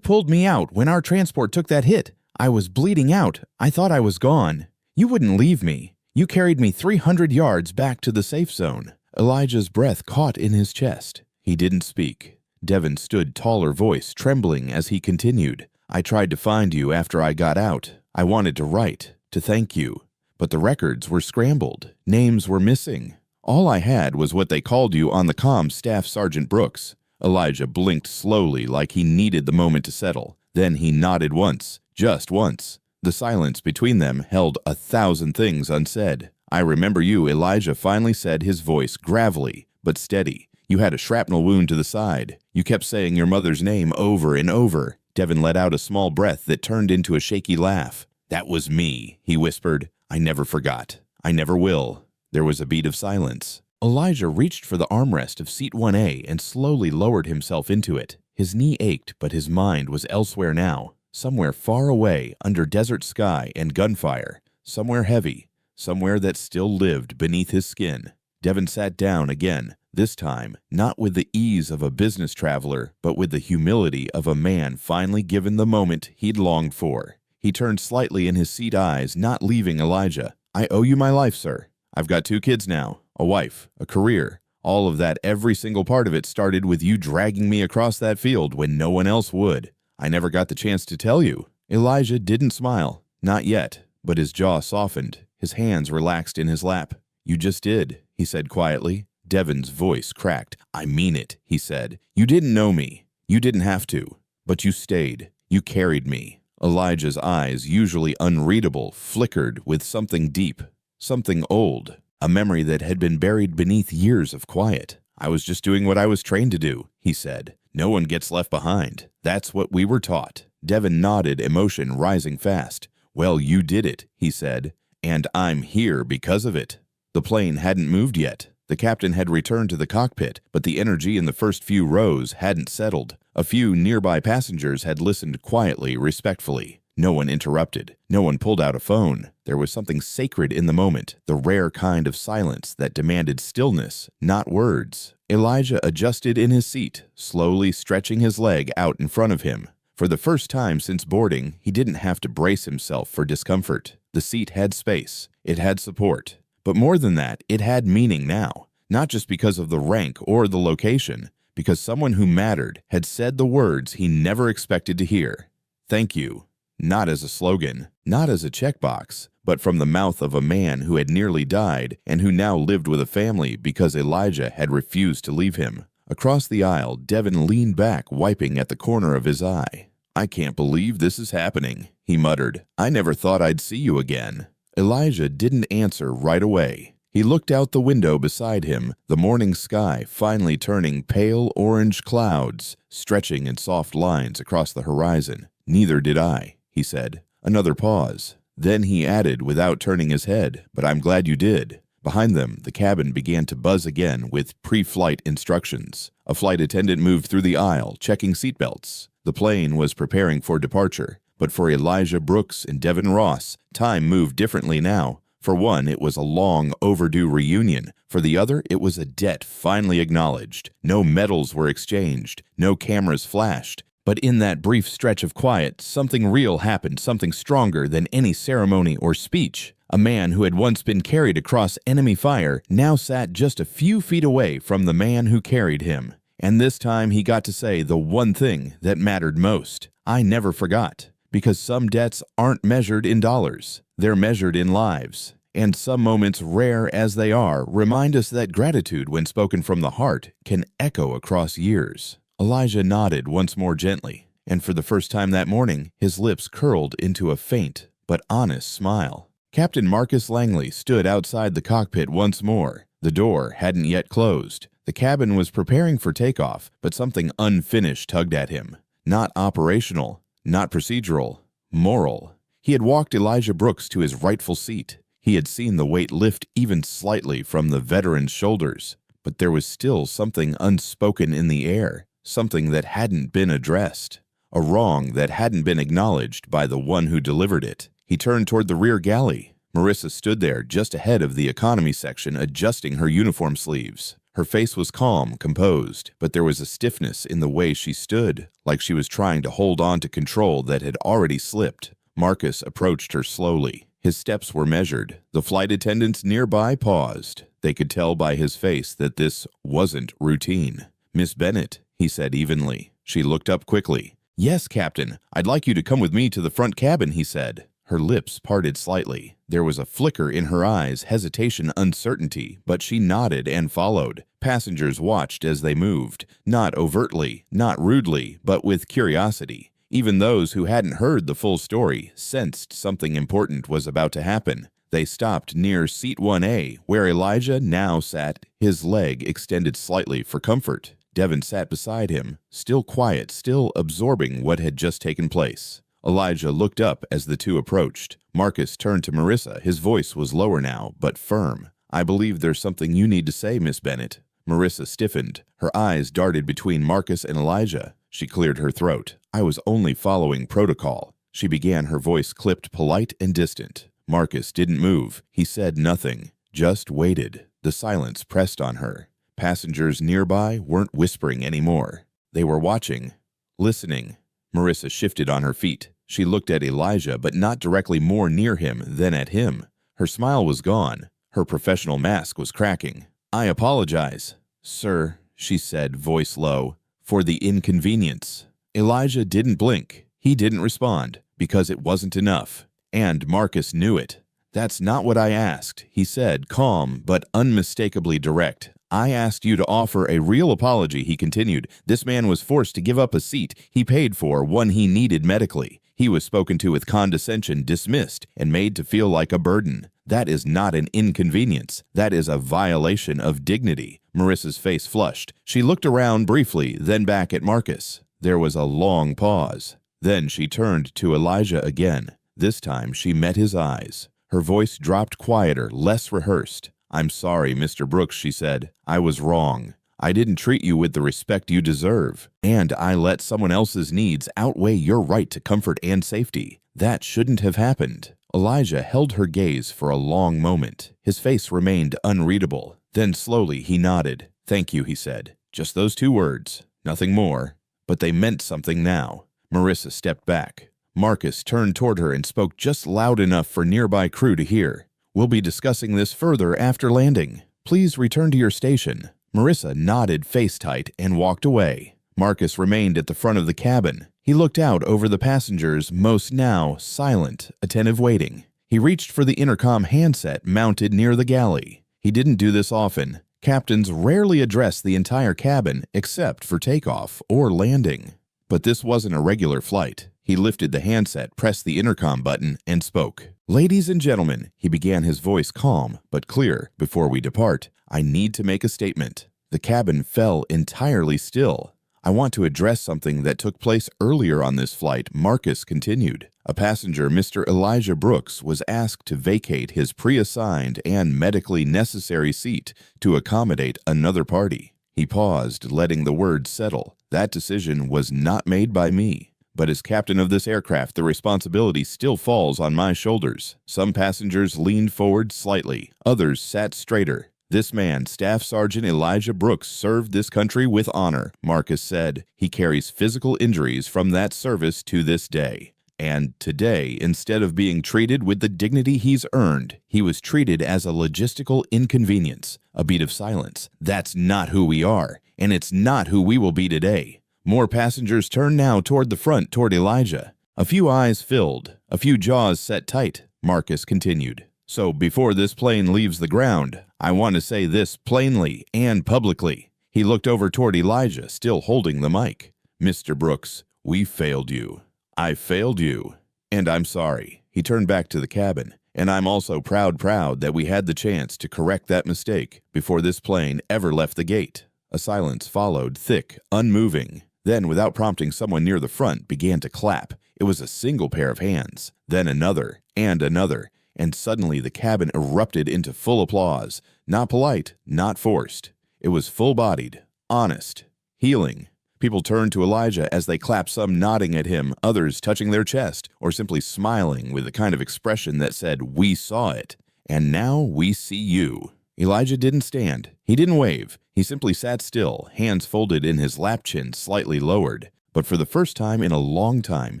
pulled me out when our transport took that hit. I was bleeding out. I thought I was gone. You wouldn't leave me. You carried me 300 yards back to the safe zone." Elijah's breath caught in his chest. He didn't speak. Devin stood taller voice, trembling as he continued. "I tried to find you after I got out. I wanted to write, to thank you. But the records were scrambled. Names were missing. All I had was what they called you on the comm, Staff Sergeant Brooks." Elijah blinked slowly like he needed the moment to settle. Then he nodded once, just once. The silence between them held 1,000 things unsaid. "I remember you," Elijah finally said, his voice gravelly but steady. "You had a shrapnel wound to the side. You kept saying your mother's name over and over." Devin let out a small breath that turned into a shaky laugh. "That was me," he whispered. "I never forgot. I never will." There was a beat of silence. Elijah reached for the armrest of seat 1A and slowly lowered himself into it. His knee ached, but his mind was elsewhere now. Somewhere far away, under desert sky and gunfire. Somewhere heavy. Somewhere that still lived beneath his skin. Devin sat down again, this time not with the ease of a business traveler, but with the humility of a man finally given the moment he'd longed for. He turned slightly in his seat eyes, not leaving Elijah. "I owe you my life, sir. I've got 2 kids now, a wife, a career. All of that, every single part of it started with you dragging me across that field when no one else would. I never got the chance to tell you." Elijah didn't smile. Not yet, but his jaw softened. His hands relaxed in his lap. "You just did," he said quietly. Devin's voice cracked. "I mean it," he said. "You didn't know me. You didn't have to. But you stayed. You carried me." Elijah's eyes, usually unreadable, flickered with something deep, something old, a memory that had been buried beneath years of quiet. "I was just doing what I was trained to do," he said. "No one gets left behind. That's what we were taught." Devin nodded, emotion rising fast. "Well, you did it," he said. "And I'm here because of it." The plane hadn't moved yet. The captain had returned to the cockpit, but the energy in the first few rows hadn't settled. A few nearby passengers had listened quietly, respectfully. No one interrupted. No one pulled out a phone. There was something sacred in the moment, the rare kind of silence that demanded stillness, not words. Elijah adjusted in his seat, slowly stretching his leg out in front of him. For the first time since boarding, he didn't have to brace himself for discomfort. The seat had space. It had support. But more than that, it had meaning now. Not just because of the rank or the location, because someone who mattered had said the words he never expected to hear. Thank you. Not as a slogan, not as a checkbox, but from the mouth of a man who had nearly died and who now lived with a family because Elijah had refused to leave him. Across the aisle, Devin leaned back, wiping at the corner of his eye. "I can't believe this is happening," he muttered. "I never thought I'd see you again." Elijah didn't answer right away. He looked out the window beside him, the morning sky finally turning pale orange clouds, stretching in soft lines across the horizon. "Neither did I," he said. Another pause. Then he added without turning his head, "But I'm glad you did." Behind them, the cabin began to buzz again with pre-flight instructions. A flight attendant moved through the aisle, checking seatbelts. The plane was preparing for departure. But for Elijah Brooks and Devin Ross, time moved differently now. For one, it was a long overdue reunion. For the other, it was a debt finally acknowledged. No medals were exchanged. No cameras flashed. But in that brief stretch of quiet, something real happened, something stronger than any ceremony or speech. A man who had once been carried across enemy fire now sat just a few feet away from the man who carried him. And this time he got to say the one thing that mattered most. "I never forgot." Because some debts aren't measured in dollars. They're measured in lives. And some moments, rare as they are, remind us that gratitude, when spoken from the heart, can echo across years. Elijah nodded once more gently, and for the first time that morning, his lips curled into a faint but honest smile. Captain Marcus Langley stood outside the cockpit once more. The door hadn't yet closed. The cabin was preparing for takeoff, but something unfinished tugged at him. Not operational. Not procedural, moral. He had walked Elijah Brooks to his rightful seat. He had seen the weight lift even slightly from the veteran's shoulders. But there was still something unspoken in the air, something that hadn't been addressed, a wrong that hadn't been acknowledged by the one who delivered it. He turned toward the rear galley. Marissa stood there just ahead of the economy section, adjusting her uniform sleeves. Her face was calm, composed, but there was a stiffness in the way she stood, like she was trying to hold on to control that had already slipped. Marcus approached her slowly. His steps were measured. The flight attendants nearby paused. They could tell by his face that this wasn't routine. "Miss Bennett," he said evenly. She looked up quickly. "Yes, Captain. I'd like you to come with me to the front cabin," he said. Her lips parted slightly. There was a flicker in her eyes, hesitation, uncertainty, but she nodded and followed. Passengers watched as they moved, not overtly, not rudely, but with curiosity. Even those who hadn't heard the full story sensed something important was about to happen. They stopped near seat 1A, where Elijah now sat, his leg extended slightly for comfort. Devin sat beside him, still quiet, still absorbing what had just taken place. Elijah looked up as the two approached. Marcus turned to Marissa. His voice was lower now, but firm. "I believe there's something you need to say, Miss Bennett." Marissa stiffened. Her eyes darted between Marcus and Elijah. She cleared her throat. "I was only following protocol." She began, her voice clipped, polite and distant. Marcus didn't move. He said nothing, just waited. The silence pressed on her. Passengers nearby weren't whispering anymore. They were watching, listening. Marissa shifted on her feet. She looked at Elijah, but not directly, more near him than at him. Her smile was gone. Her professional mask was cracking. "I apologize, sir," she said, voice low, "for the inconvenience." Elijah didn't blink. He didn't respond, because it wasn't enough. And Marcus knew it. "That's not what I asked," he said, calm but unmistakably direct. "I asked you to offer a real apology," he continued. "This man was forced to give up a seat he paid for, one he needed medically. He was spoken to with condescension, dismissed, and made to feel like a burden. That is not an inconvenience. That is a violation of dignity." Marissa's face flushed. She looked around briefly, then back at Marcus. There was a long pause. Then she turned to Elijah again. This time she met his eyes. Her voice dropped quieter, less rehearsed. "I'm sorry, Mr. Brooks," she said. "I was wrong. I didn't treat you with the respect you deserve, and I let someone else's needs outweigh your right to comfort and safety. That shouldn't have happened." Elijah held her gaze for a long moment. His face remained unreadable. Then slowly he nodded. "Thank you," he said. Just those 2 words, nothing more. But they meant something now. Marissa stepped back. Marcus turned toward her and spoke just loud enough for nearby crew to hear. "We'll be discussing this further after landing. Please return to your station." Marissa nodded face tight and walked away. Marcus remained at the front of the cabin. He looked out over the passengers, most now silent, attentive waiting. He reached for the intercom handset mounted near the galley. He didn't do this often. Captains rarely address the entire cabin except for takeoff or landing. But this wasn't a regular flight. He lifted the handset, pressed the intercom button, and spoke. "Ladies and gentlemen," he began, his voice calm but clear, "before we depart, I need to make a statement." The cabin fell entirely still. "I want to address something that took place earlier on this flight," Marcus continued. "A passenger, Mr. Elijah Brooks, was asked to vacate his pre-assigned and medically necessary seat to accommodate another party." He paused, letting the words settle. "That decision was not made by me. But as captain of this aircraft, the responsibility still falls on my shoulders." Some passengers leaned forward slightly. Others sat straighter. "This man, Staff Sergeant Elijah Brooks, served this country with honor," Marcus said. "He carries physical injuries from that service to this day. And today, instead of being treated with the dignity he's earned, he was treated as a logistical inconvenience." A beat of silence. "That's not who we are, and it's not who we will be today." More passengers turned now toward the front, toward Elijah. A few eyes filled, a few jaws set tight. Marcus continued. "So before this plane leaves the ground, I want to say this plainly and publicly." He looked over toward Elijah, still holding the mic. "Mr. Brooks, we failed you. I failed you. And I'm sorry." He turned back to the cabin. "And I'm also proud that we had the chance to correct that mistake before this plane ever left the gate." A silence followed, thick, unmoving. Then, without prompting, someone near the front began to clap. It was a single pair of hands, then another, and suddenly the cabin erupted into full applause. Not polite, not forced. It was full-bodied, honest, healing. People turned to Elijah as they clapped, some nodding at him, others touching their chest, or simply smiling with a kind of expression that said, "We saw it, and now we see you." Elijah didn't stand. He didn't wave. He simply sat still, hands folded in his lap chin slightly lowered. But for the first time in a long time,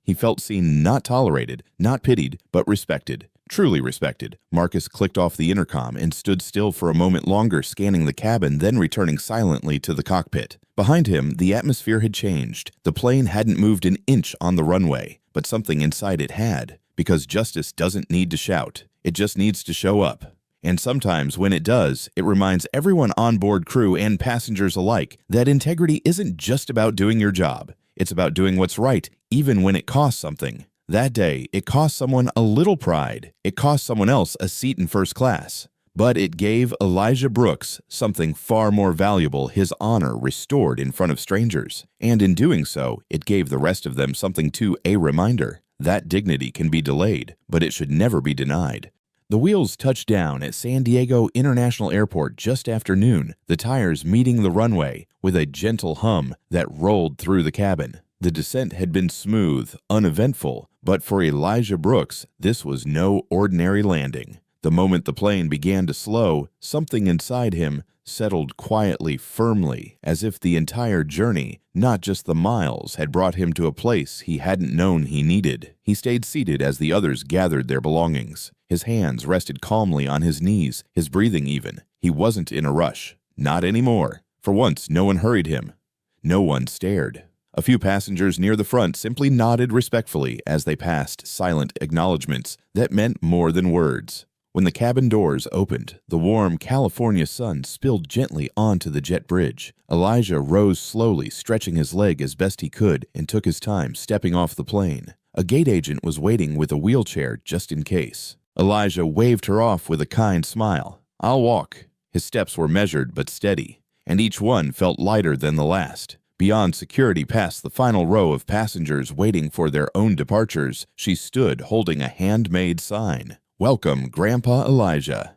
he felt seen, not tolerated, not pitied, but respected. Truly respected. Marcus clicked off the intercom and stood still for a moment longer, scanning the cabin, then returning silently to the cockpit. Behind him, the atmosphere had changed. The plane hadn't moved an inch on the runway, but something inside it had. Because justice doesn't need to shout. It just needs to show up. And sometimes when it does, it reminds everyone on board, crew and passengers alike, that integrity isn't just about doing your job. It's about doing what's right, even when it costs something. That day, it cost someone a little pride. It cost someone else a seat in first class. But it gave Elijah Brooks something far more valuable, his honor restored in front of strangers. And in doing so, it gave the rest of them something too, a reminder. That dignity can be delayed, but it should never be denied. The wheels touched down at San Diego International Airport just after noon, the tires meeting the runway with a gentle hum that rolled through the cabin. The descent had been smooth, uneventful, but for Elijah Brooks, this was no ordinary landing. The moment the plane began to slow, something inside him settled quietly, firmly, as if the entire journey, not just the miles, had brought him to a place he hadn't known he needed. He stayed seated as the others gathered their belongings. His hands rested calmly on his knees, his breathing even. He wasn't in a rush. Not anymore. For once, no one hurried him. No one stared. A few passengers near the front simply nodded respectfully as they passed, silent acknowledgments that meant more than words. When the cabin doors opened, the warm California sun spilled gently onto the jet bridge. Elijah rose slowly, stretching his leg as best he could, and took his time stepping off the plane. A gate agent was waiting with a wheelchair just in case. Elijah waved her off with a kind smile. "I'll walk." His steps were measured but steady, and each one felt lighter than the last. Beyond security, past the final row of passengers waiting for their own departures, she stood holding a handmade sign. "Welcome, Grandpa Elijah."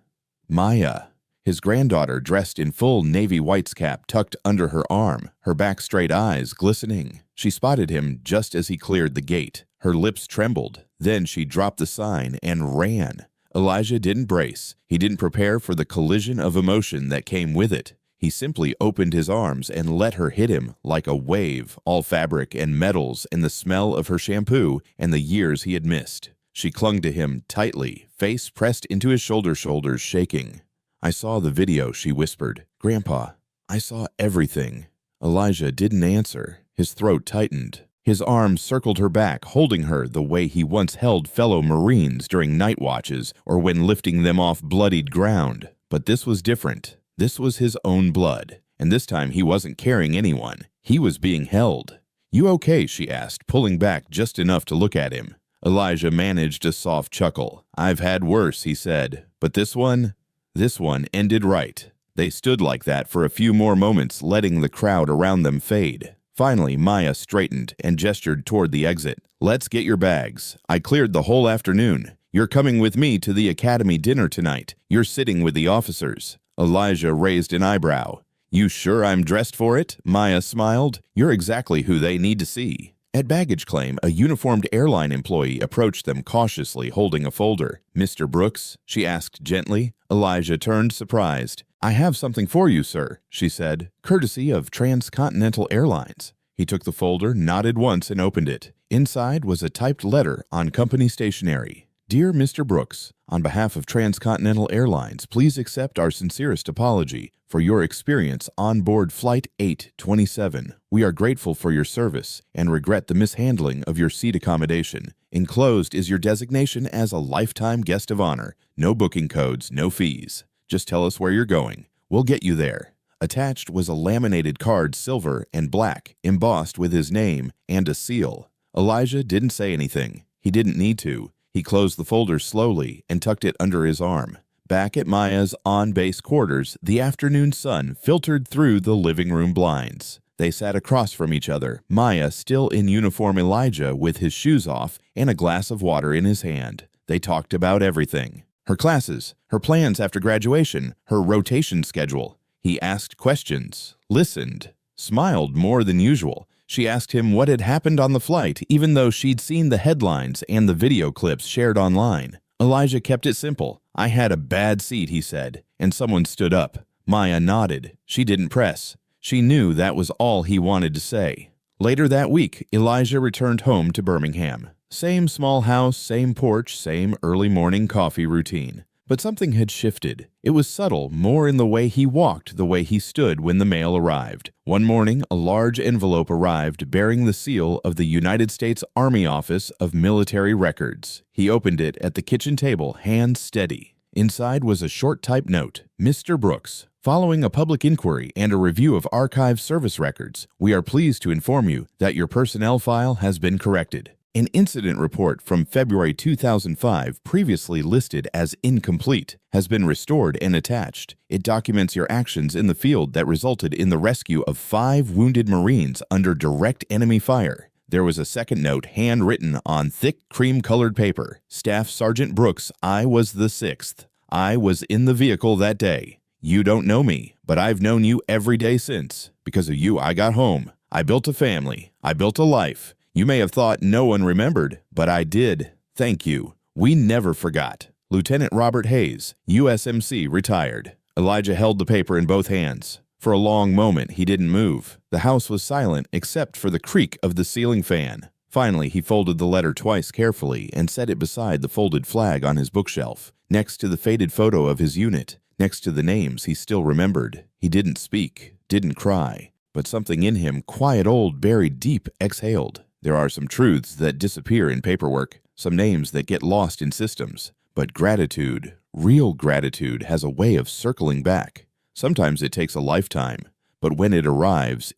"Maya." His granddaughter dressed in full navy whites cap tucked under her arm, her back straight eyes glistening. She spotted him just as he cleared the gate. Her lips trembled. Then she dropped the sign and ran. Elijah didn't brace. He didn't prepare for the collision of emotion that came with it. He simply opened his arms and let her hit him like a wave, all fabric and metals and the smell of her shampoo and the years he had missed. She clung to him tightly, face pressed into his shoulders shaking. "I saw the video," she whispered. "Grandpa, I saw everything." Elijah didn't answer. His throat tightened. His arms circled her back, holding her the way he once held fellow Marines during night watches or when lifting them off bloodied ground. But this was different. This was his own blood, and this time he wasn't carrying anyone. He was being held. "You okay?" she asked, pulling back just enough to look at him. Elijah managed a soft chuckle. "I've had worse," he said, "but this one ended right." They stood like that for a few more moments, letting the crowd around them fade. Finally, Maya straightened and gestured toward the exit. "Let's get your bags. I cleared the whole afternoon. You're coming with me to the academy dinner tonight. You're sitting with the officers." Elijah raised an eyebrow. "You sure I'm dressed for it?" Maya smiled. "You're exactly who they need to see." At baggage claim, a uniformed airline employee approached them cautiously, holding a folder. "Mr. Brooks?" she asked gently. Elijah turned, surprised. "I have something for you, sir," she said, "courtesy of Transcontinental Airlines." He took the folder, nodded once, and opened it. Inside was a typed letter on company stationery. "Dear Mr. Brooks, on behalf of Transcontinental Airlines, please accept our sincerest apology for your experience on board Flight 827. We are grateful for your service and regret the mishandling of your seat accommodation. Enclosed is your designation as a lifetime guest of honor. No booking codes, no fees. Just tell us where you're going. We'll get you there." Attached was a laminated card, silver and black, embossed with his name and a seal. Elijah didn't say anything. He didn't need to. He closed the folder slowly and tucked it under his arm. Back at Maya's on-base quarters, the afternoon sun filtered through the living room blinds. They sat across from each other, Maya still in uniform, Elijah with his shoes off and a glass of water in his hand. They talked about everything. Her classes, her plans after graduation, her rotation schedule. He asked questions, listened, smiled more than usual. She asked him what had happened on the flight, even though she'd seen the headlines and the video clips shared online. Elijah kept it simple. "I had a bad seat," he said, and someone stood up. Maya nodded. She didn't press. She knew that was all he wanted to say. Later that week, Elijah returned home to Birmingham. Same small house, same porch, same early morning coffee routine. But something had shifted. It was subtle, more in the way he walked, the way he stood when the mail arrived. One morning, a large envelope arrived bearing the seal of the United States Army Office of Military Records. He opened it at the kitchen table, hands steady. Inside was a short typed note. "Mr. Brooks, following a public inquiry and a review of archive service records, we are pleased to inform you that your personnel file has been corrected. An incident report from February 2005, previously listed as incomplete, has been restored and attached. It documents your actions in the field that resulted in the rescue of 5 wounded Marines under direct enemy fire." There was a second note handwritten on thick cream-colored paper. "Staff Sergeant Brooks, I was the 6th. I was in the vehicle that day. You don't know me, but I've known you every day since. Because of you, I got home. I built a family. I built a life. You may have thought no one remembered, but I did. Thank you. We never forgot. Lieutenant Robert Hayes, USMC, retired." Elijah held the paper in both hands. For a long moment, he didn't move. The house was silent except for the creak of the ceiling fan. Finally, he folded the letter twice carefully and set it beside the folded flag on his bookshelf, next to the faded photo of his unit, next to the names he still remembered. He didn't speak, didn't cry, but something in him, quiet old, buried deep, exhaled. There are some truths that disappear in paperwork, some names that get lost in systems. But gratitude, real gratitude, has a way of circling back. Sometimes it takes a lifetime, but when it arrives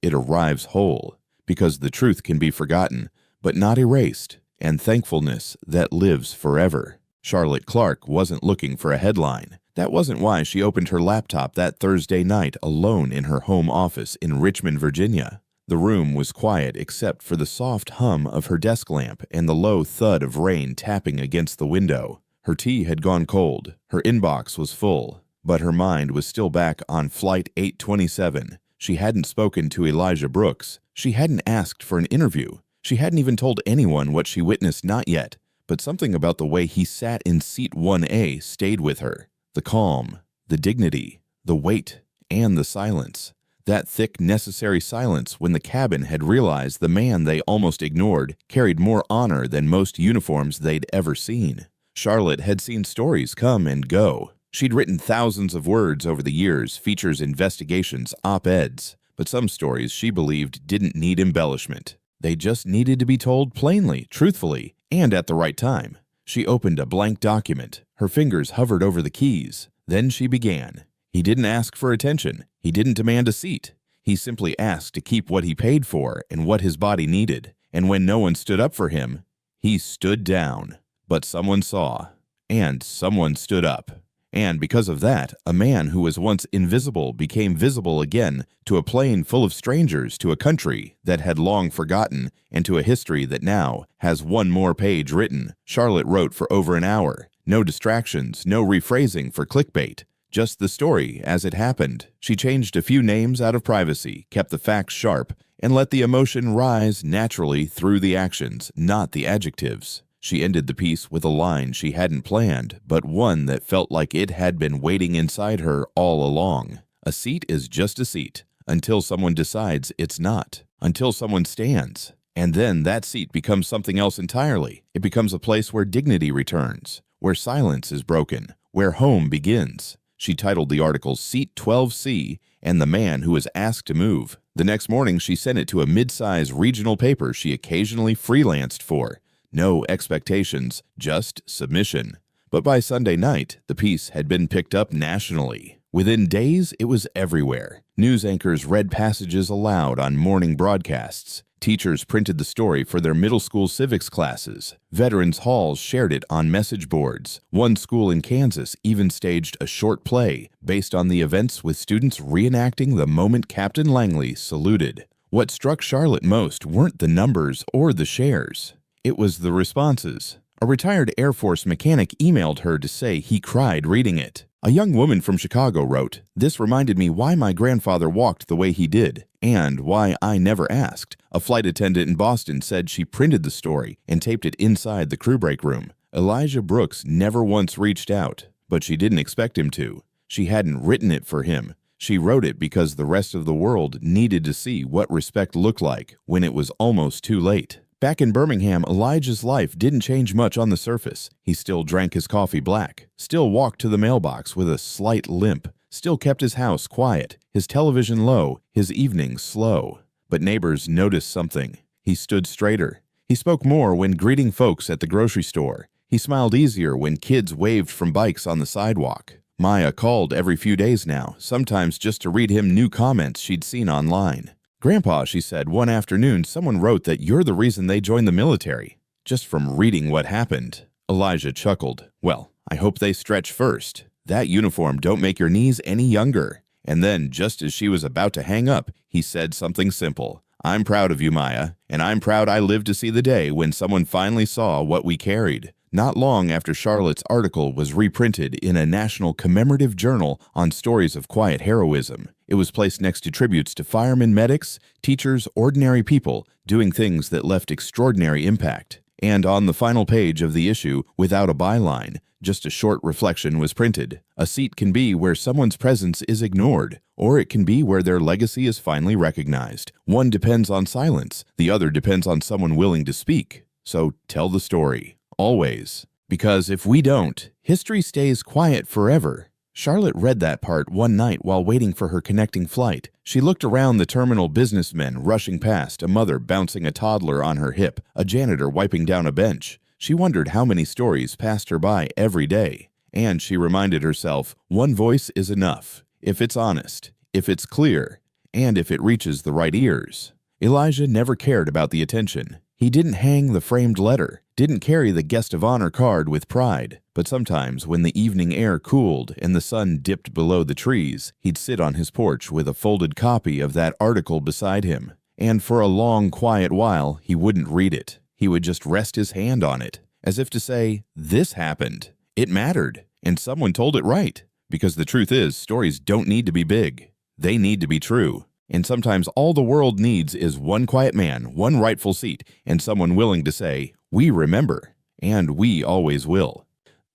whole, because the truth can be forgotten, but not erased, and thankfulness that lives forever. Charlotte Clark wasn't looking for a headline. That wasn't why she opened her laptop that Thursday night alone in her home office in Richmond, Virginia. The room was quiet except for the soft hum of her desk lamp and the low thud of rain tapping against the window. Her tea had gone cold. Her inbox was full. But her mind was still back on Flight 827. She hadn't spoken to Elijah Brooks. She hadn't asked for an interview. She hadn't even told anyone what she witnessed, not yet. But something about the way he sat in seat 1A stayed with her. The calm, the dignity, the weight, and the silence. That thick, necessary silence when the cabin had realized the man they almost ignored carried more honor than most uniforms they'd ever seen. Charlotte had seen stories come and go. She'd written thousands of words over the years, features, investigations, op-eds. But some stories she believed didn't need embellishment. They just needed to be told plainly, truthfully, and at the right time. She opened a blank document. Her fingers hovered over the keys. Then she began. He didn't ask for attention. He didn't demand a seat. He simply asked to keep what he paid for and what his body needed. And when no one stood up for him, he stood down. But someone saw, and someone stood up. And because of that, a man who was once invisible became visible again, to a plane full of strangers, to a country that had long forgotten, and to a history that now has one more page written. Charlotte wrote for over an hour. No distractions, no rephrasing for clickbait. Just the story as it happened. She changed a few names out of privacy, kept the facts sharp, and let the emotion rise naturally through the actions, not the adjectives. She ended the piece with a line she hadn't planned, but one that felt like it had been waiting inside her all along. A seat is just a seat, until someone decides it's not, until someone stands. And then that seat becomes something else entirely. It becomes a place where dignity returns, where silence is broken, where home begins. She titled the article Seat 12C and the Man Who Was Asked to Move. The next morning, she sent it to a mid-size regional paper she occasionally freelanced for. No expectations, just submission. But by Sunday night, the piece had been picked up nationally. Within days, it was everywhere. News anchors read passages aloud on morning broadcasts. Teachers printed the story for their middle school civics classes. Veterans halls shared it on message boards. One school in Kansas even staged a short play based on the events, with students reenacting the moment Captain Langley saluted. What struck Charlotte most weren't the numbers or the shares. It was the responses. A retired Air Force mechanic emailed her to say he cried reading it. A young woman from Chicago wrote, "This reminded me why my grandfather walked the way he did, and why I never asked." A flight attendant in Boston said she printed the story and taped it inside the crew break room. Elijah Brooks never once reached out, but she didn't expect him to. She hadn't written it for him. She wrote it because the rest of the world needed to see what respect looked like when it was almost too late. Back in Birmingham, Elijah's life didn't change much on the surface. He still drank his coffee black, still walked to the mailbox with a slight limp, still kept his house quiet, his television low, his evenings slow. But neighbors noticed something. He stood straighter. He spoke more when greeting folks at the grocery store. He smiled easier when kids waved from bikes on the sidewalk. Maya called every few days now, sometimes just to read him new comments she'd seen online. "Grandpa," she said, one afternoon, "someone wrote that you're the reason they joined the military." Just from reading what happened. Elijah chuckled. "Well, I hope they stretch first. That uniform don't make your knees any younger." And then, just as she was about to hang up, he said something simple. "I'm proud of you, Maya, and I'm proud I lived to see the day when someone finally saw what we carried." Not long after Charlotte's article was reprinted in a national commemorative journal on stories of quiet heroism. It was placed next to tributes to firemen, medics, teachers, ordinary people doing things that left extraordinary impact. And on the final page of the issue, without a byline, just a short reflection was printed. A seat can be where someone's presence is ignored, or it can be where their legacy is finally recognized. One depends on silence, the other depends on someone willing to speak. So tell the story. Always. Because if we don't, history stays quiet forever. Charlotte read that part one night while waiting for her connecting flight. She looked around the terminal, businessmen rushing past, a mother bouncing a toddler on her hip, a janitor wiping down a bench. She wondered how many stories passed her by every day. And she reminded herself, one voice is enough, if it's honest, if it's clear, and if it reaches the right ears. Elijah never cared about the attention. He didn't hang the framed letter, didn't carry the guest of honor card with pride. But sometimes, when the evening air cooled and the sun dipped below the trees, he'd sit on his porch with a folded copy of that article beside him. And for a long, quiet while, he wouldn't read it. He would just rest his hand on it, as if to say, this happened. It mattered, and someone told it right. Because the truth is, stories don't need to be big. They need to be true. And sometimes all the world needs is one quiet man, one rightful seat, and someone willing to say, "We remember," and we always will.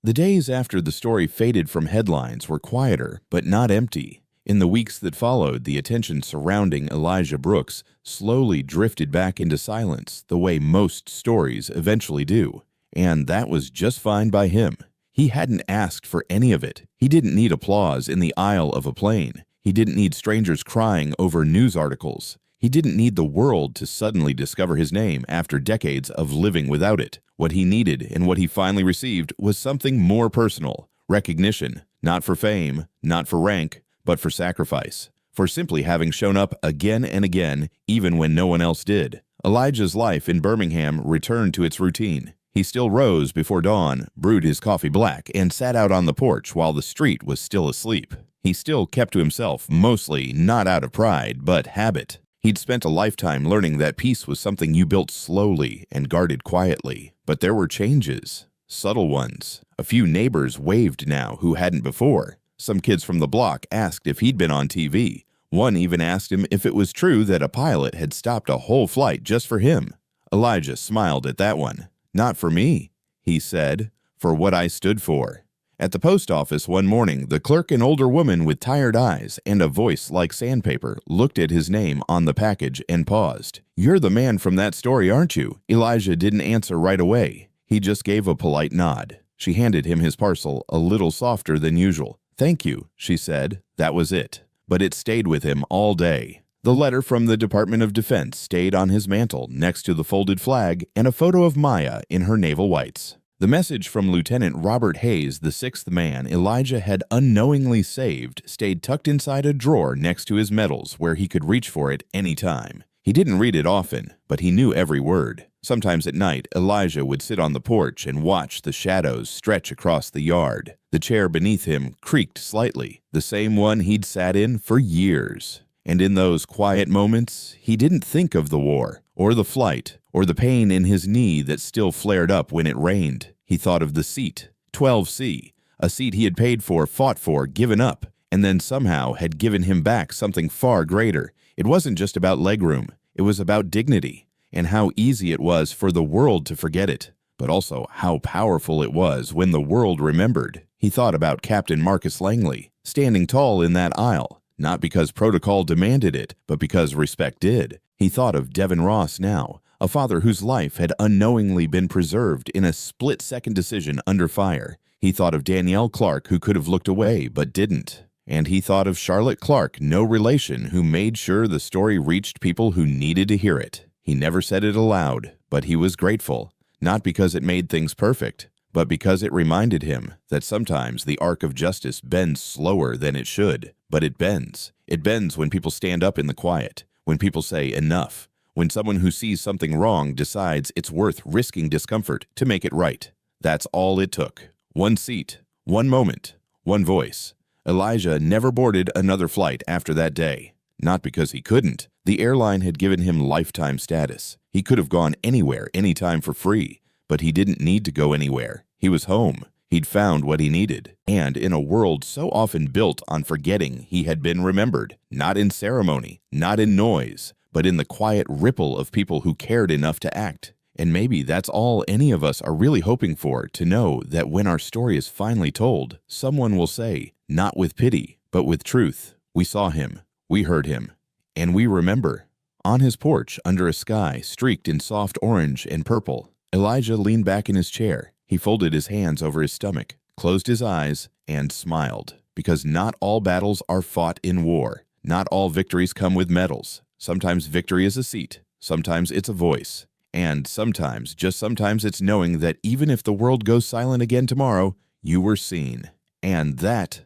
The days after the story faded from headlines were quieter, but not empty. In the weeks that followed, the attention surrounding Elijah Brooks slowly drifted back into silence, the way most stories eventually do. And that was just fine by him. He hadn't asked for any of it. He didn't need applause in the aisle of a plane. He didn't need strangers crying over news articles. He didn't need the world to suddenly discover his name after decades of living without it. What he needed and what he finally received was something more personal. Recognition, not for fame, not for rank, but for sacrifice. For simply having shown up again and again, even when no one else did. Elijah's life in Birmingham returned to its routine. He still rose before dawn, brewed his coffee black, and sat out on the porch while the street was still asleep. He still kept to himself, mostly not out of pride, but habit. He'd spent a lifetime learning that peace was something you built slowly and guarded quietly. But there were changes, subtle ones. A few neighbors waved now who hadn't before. Some kids from the block asked if he'd been on TV. One even asked him if it was true that a pilot had stopped a whole flight just for him. Elijah smiled at that one. "Not for me," he said, "for what I stood for." At the post office one morning, the clerk, an older woman with tired eyes and a voice like sandpaper, looked at his name on the package and paused. "You're the man from that story, aren't you?" Elijah didn't answer right away. He just gave a polite nod. She handed him his parcel, a little softer than usual. "Thank you," she said. That was it. But it stayed with him all day. The letter from the Department of Defense stayed on his mantle next to the folded flag and a photo of Maya in her naval whites. The message from Lieutenant Robert Hayes, the sixth man Elijah had unknowingly saved, stayed tucked inside a drawer next to his medals where he could reach for it any time. He didn't read it often, but he knew every word. Sometimes at night, Elijah would sit on the porch and watch the shadows stretch across the yard. The chair beneath him creaked slightly, the same one he'd sat in for years. And in those quiet moments, he didn't think of the war, or the flight, or the pain in his knee that still flared up when it rained. He thought of the seat, 12C, a seat he had paid for, fought for, given up, and then somehow had given him back something far greater. It wasn't just about legroom, it was about dignity, and how easy it was for the world to forget it, but also how powerful it was when the world remembered. He thought about Captain Marcus Langley, standing tall in that aisle. Not because protocol demanded it, but because respect did. He thought of Devin Ross now, a father whose life had unknowingly been preserved in a split-second decision under fire. He thought of Danielle Clark, who could have looked away but didn't. And he thought of Charlotte Clark, no relation, who made sure the story reached people who needed to hear it. He never said it aloud, but he was grateful, not because it made things perfect, but because it reminded him that sometimes the arc of justice bends slower than it should. But it bends. It bends when people stand up in the quiet, when people say enough, when someone who sees something wrong decides it's worth risking discomfort to make it right. That's all it took. One seat, one moment, one voice. Elijah never boarded another flight after that day. Not because he couldn't. The airline had given him lifetime status. He could have gone anywhere, anytime for free. But he didn't need to go anywhere. He was home. He'd found what he needed. And in a world so often built on forgetting, he had been remembered. Not in ceremony, not in noise, but in the quiet ripple of people who cared enough to act. And maybe that's all any of us are really hoping for, to know that when our story is finally told, someone will say, not with pity, but with truth, "We saw him, we heard him, and we remember." On his porch, under a sky streaked in soft orange and purple, Elijah leaned back in his chair. He folded his hands over his stomach, closed his eyes, and smiled. Because not all battles are fought in war. Not all victories come with medals. Sometimes victory is a seat. Sometimes it's a voice. And sometimes, just sometimes, it's knowing that even if the world goes silent again tomorrow, you were seen. And that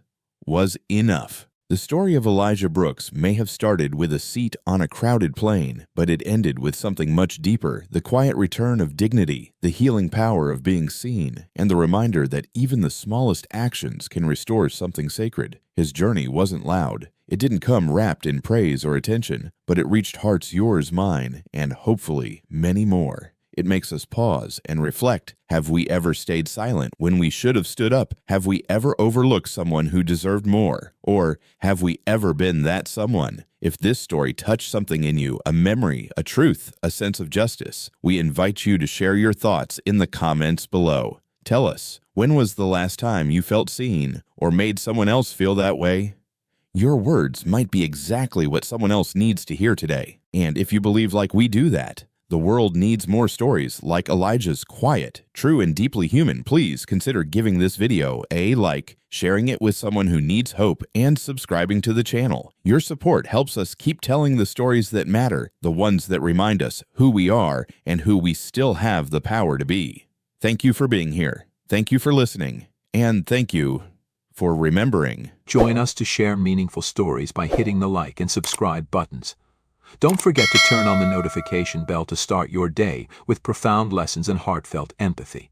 was enough. The story of Elijah Brooks may have started with a seat on a crowded plane, but it ended with something much deeper, the quiet return of dignity, the healing power of being seen, and the reminder that even the smallest actions can restore something sacred. His journey wasn't loud. It didn't come wrapped in praise or attention, but it reached hearts yours, mine, and hopefully many more. It makes us pause and reflect. Have we ever stayed silent when we should have stood up? Have we ever overlooked someone who deserved more? Or have we ever been that someone? If this story touched something in you, a memory, a truth, a sense of justice, we invite you to share your thoughts in the comments below. Tell us, when was the last time you felt seen or made someone else feel that way? Your words might be exactly what someone else needs to hear today. And if you believe like we do that, the world needs more stories like Elijah's quiet, true, and deeply human. Please consider giving this video a like, sharing it with someone who needs hope, and subscribing to the channel. Your support helps us keep telling the stories that matter, the ones that remind us who we are and who we still have the power to be. Thank you for being here. Thank you for listening. And thank you for remembering. Join us to share meaningful stories by hitting the like and subscribe buttons. Don't forget to turn on the notification bell to start your day with profound lessons and heartfelt empathy.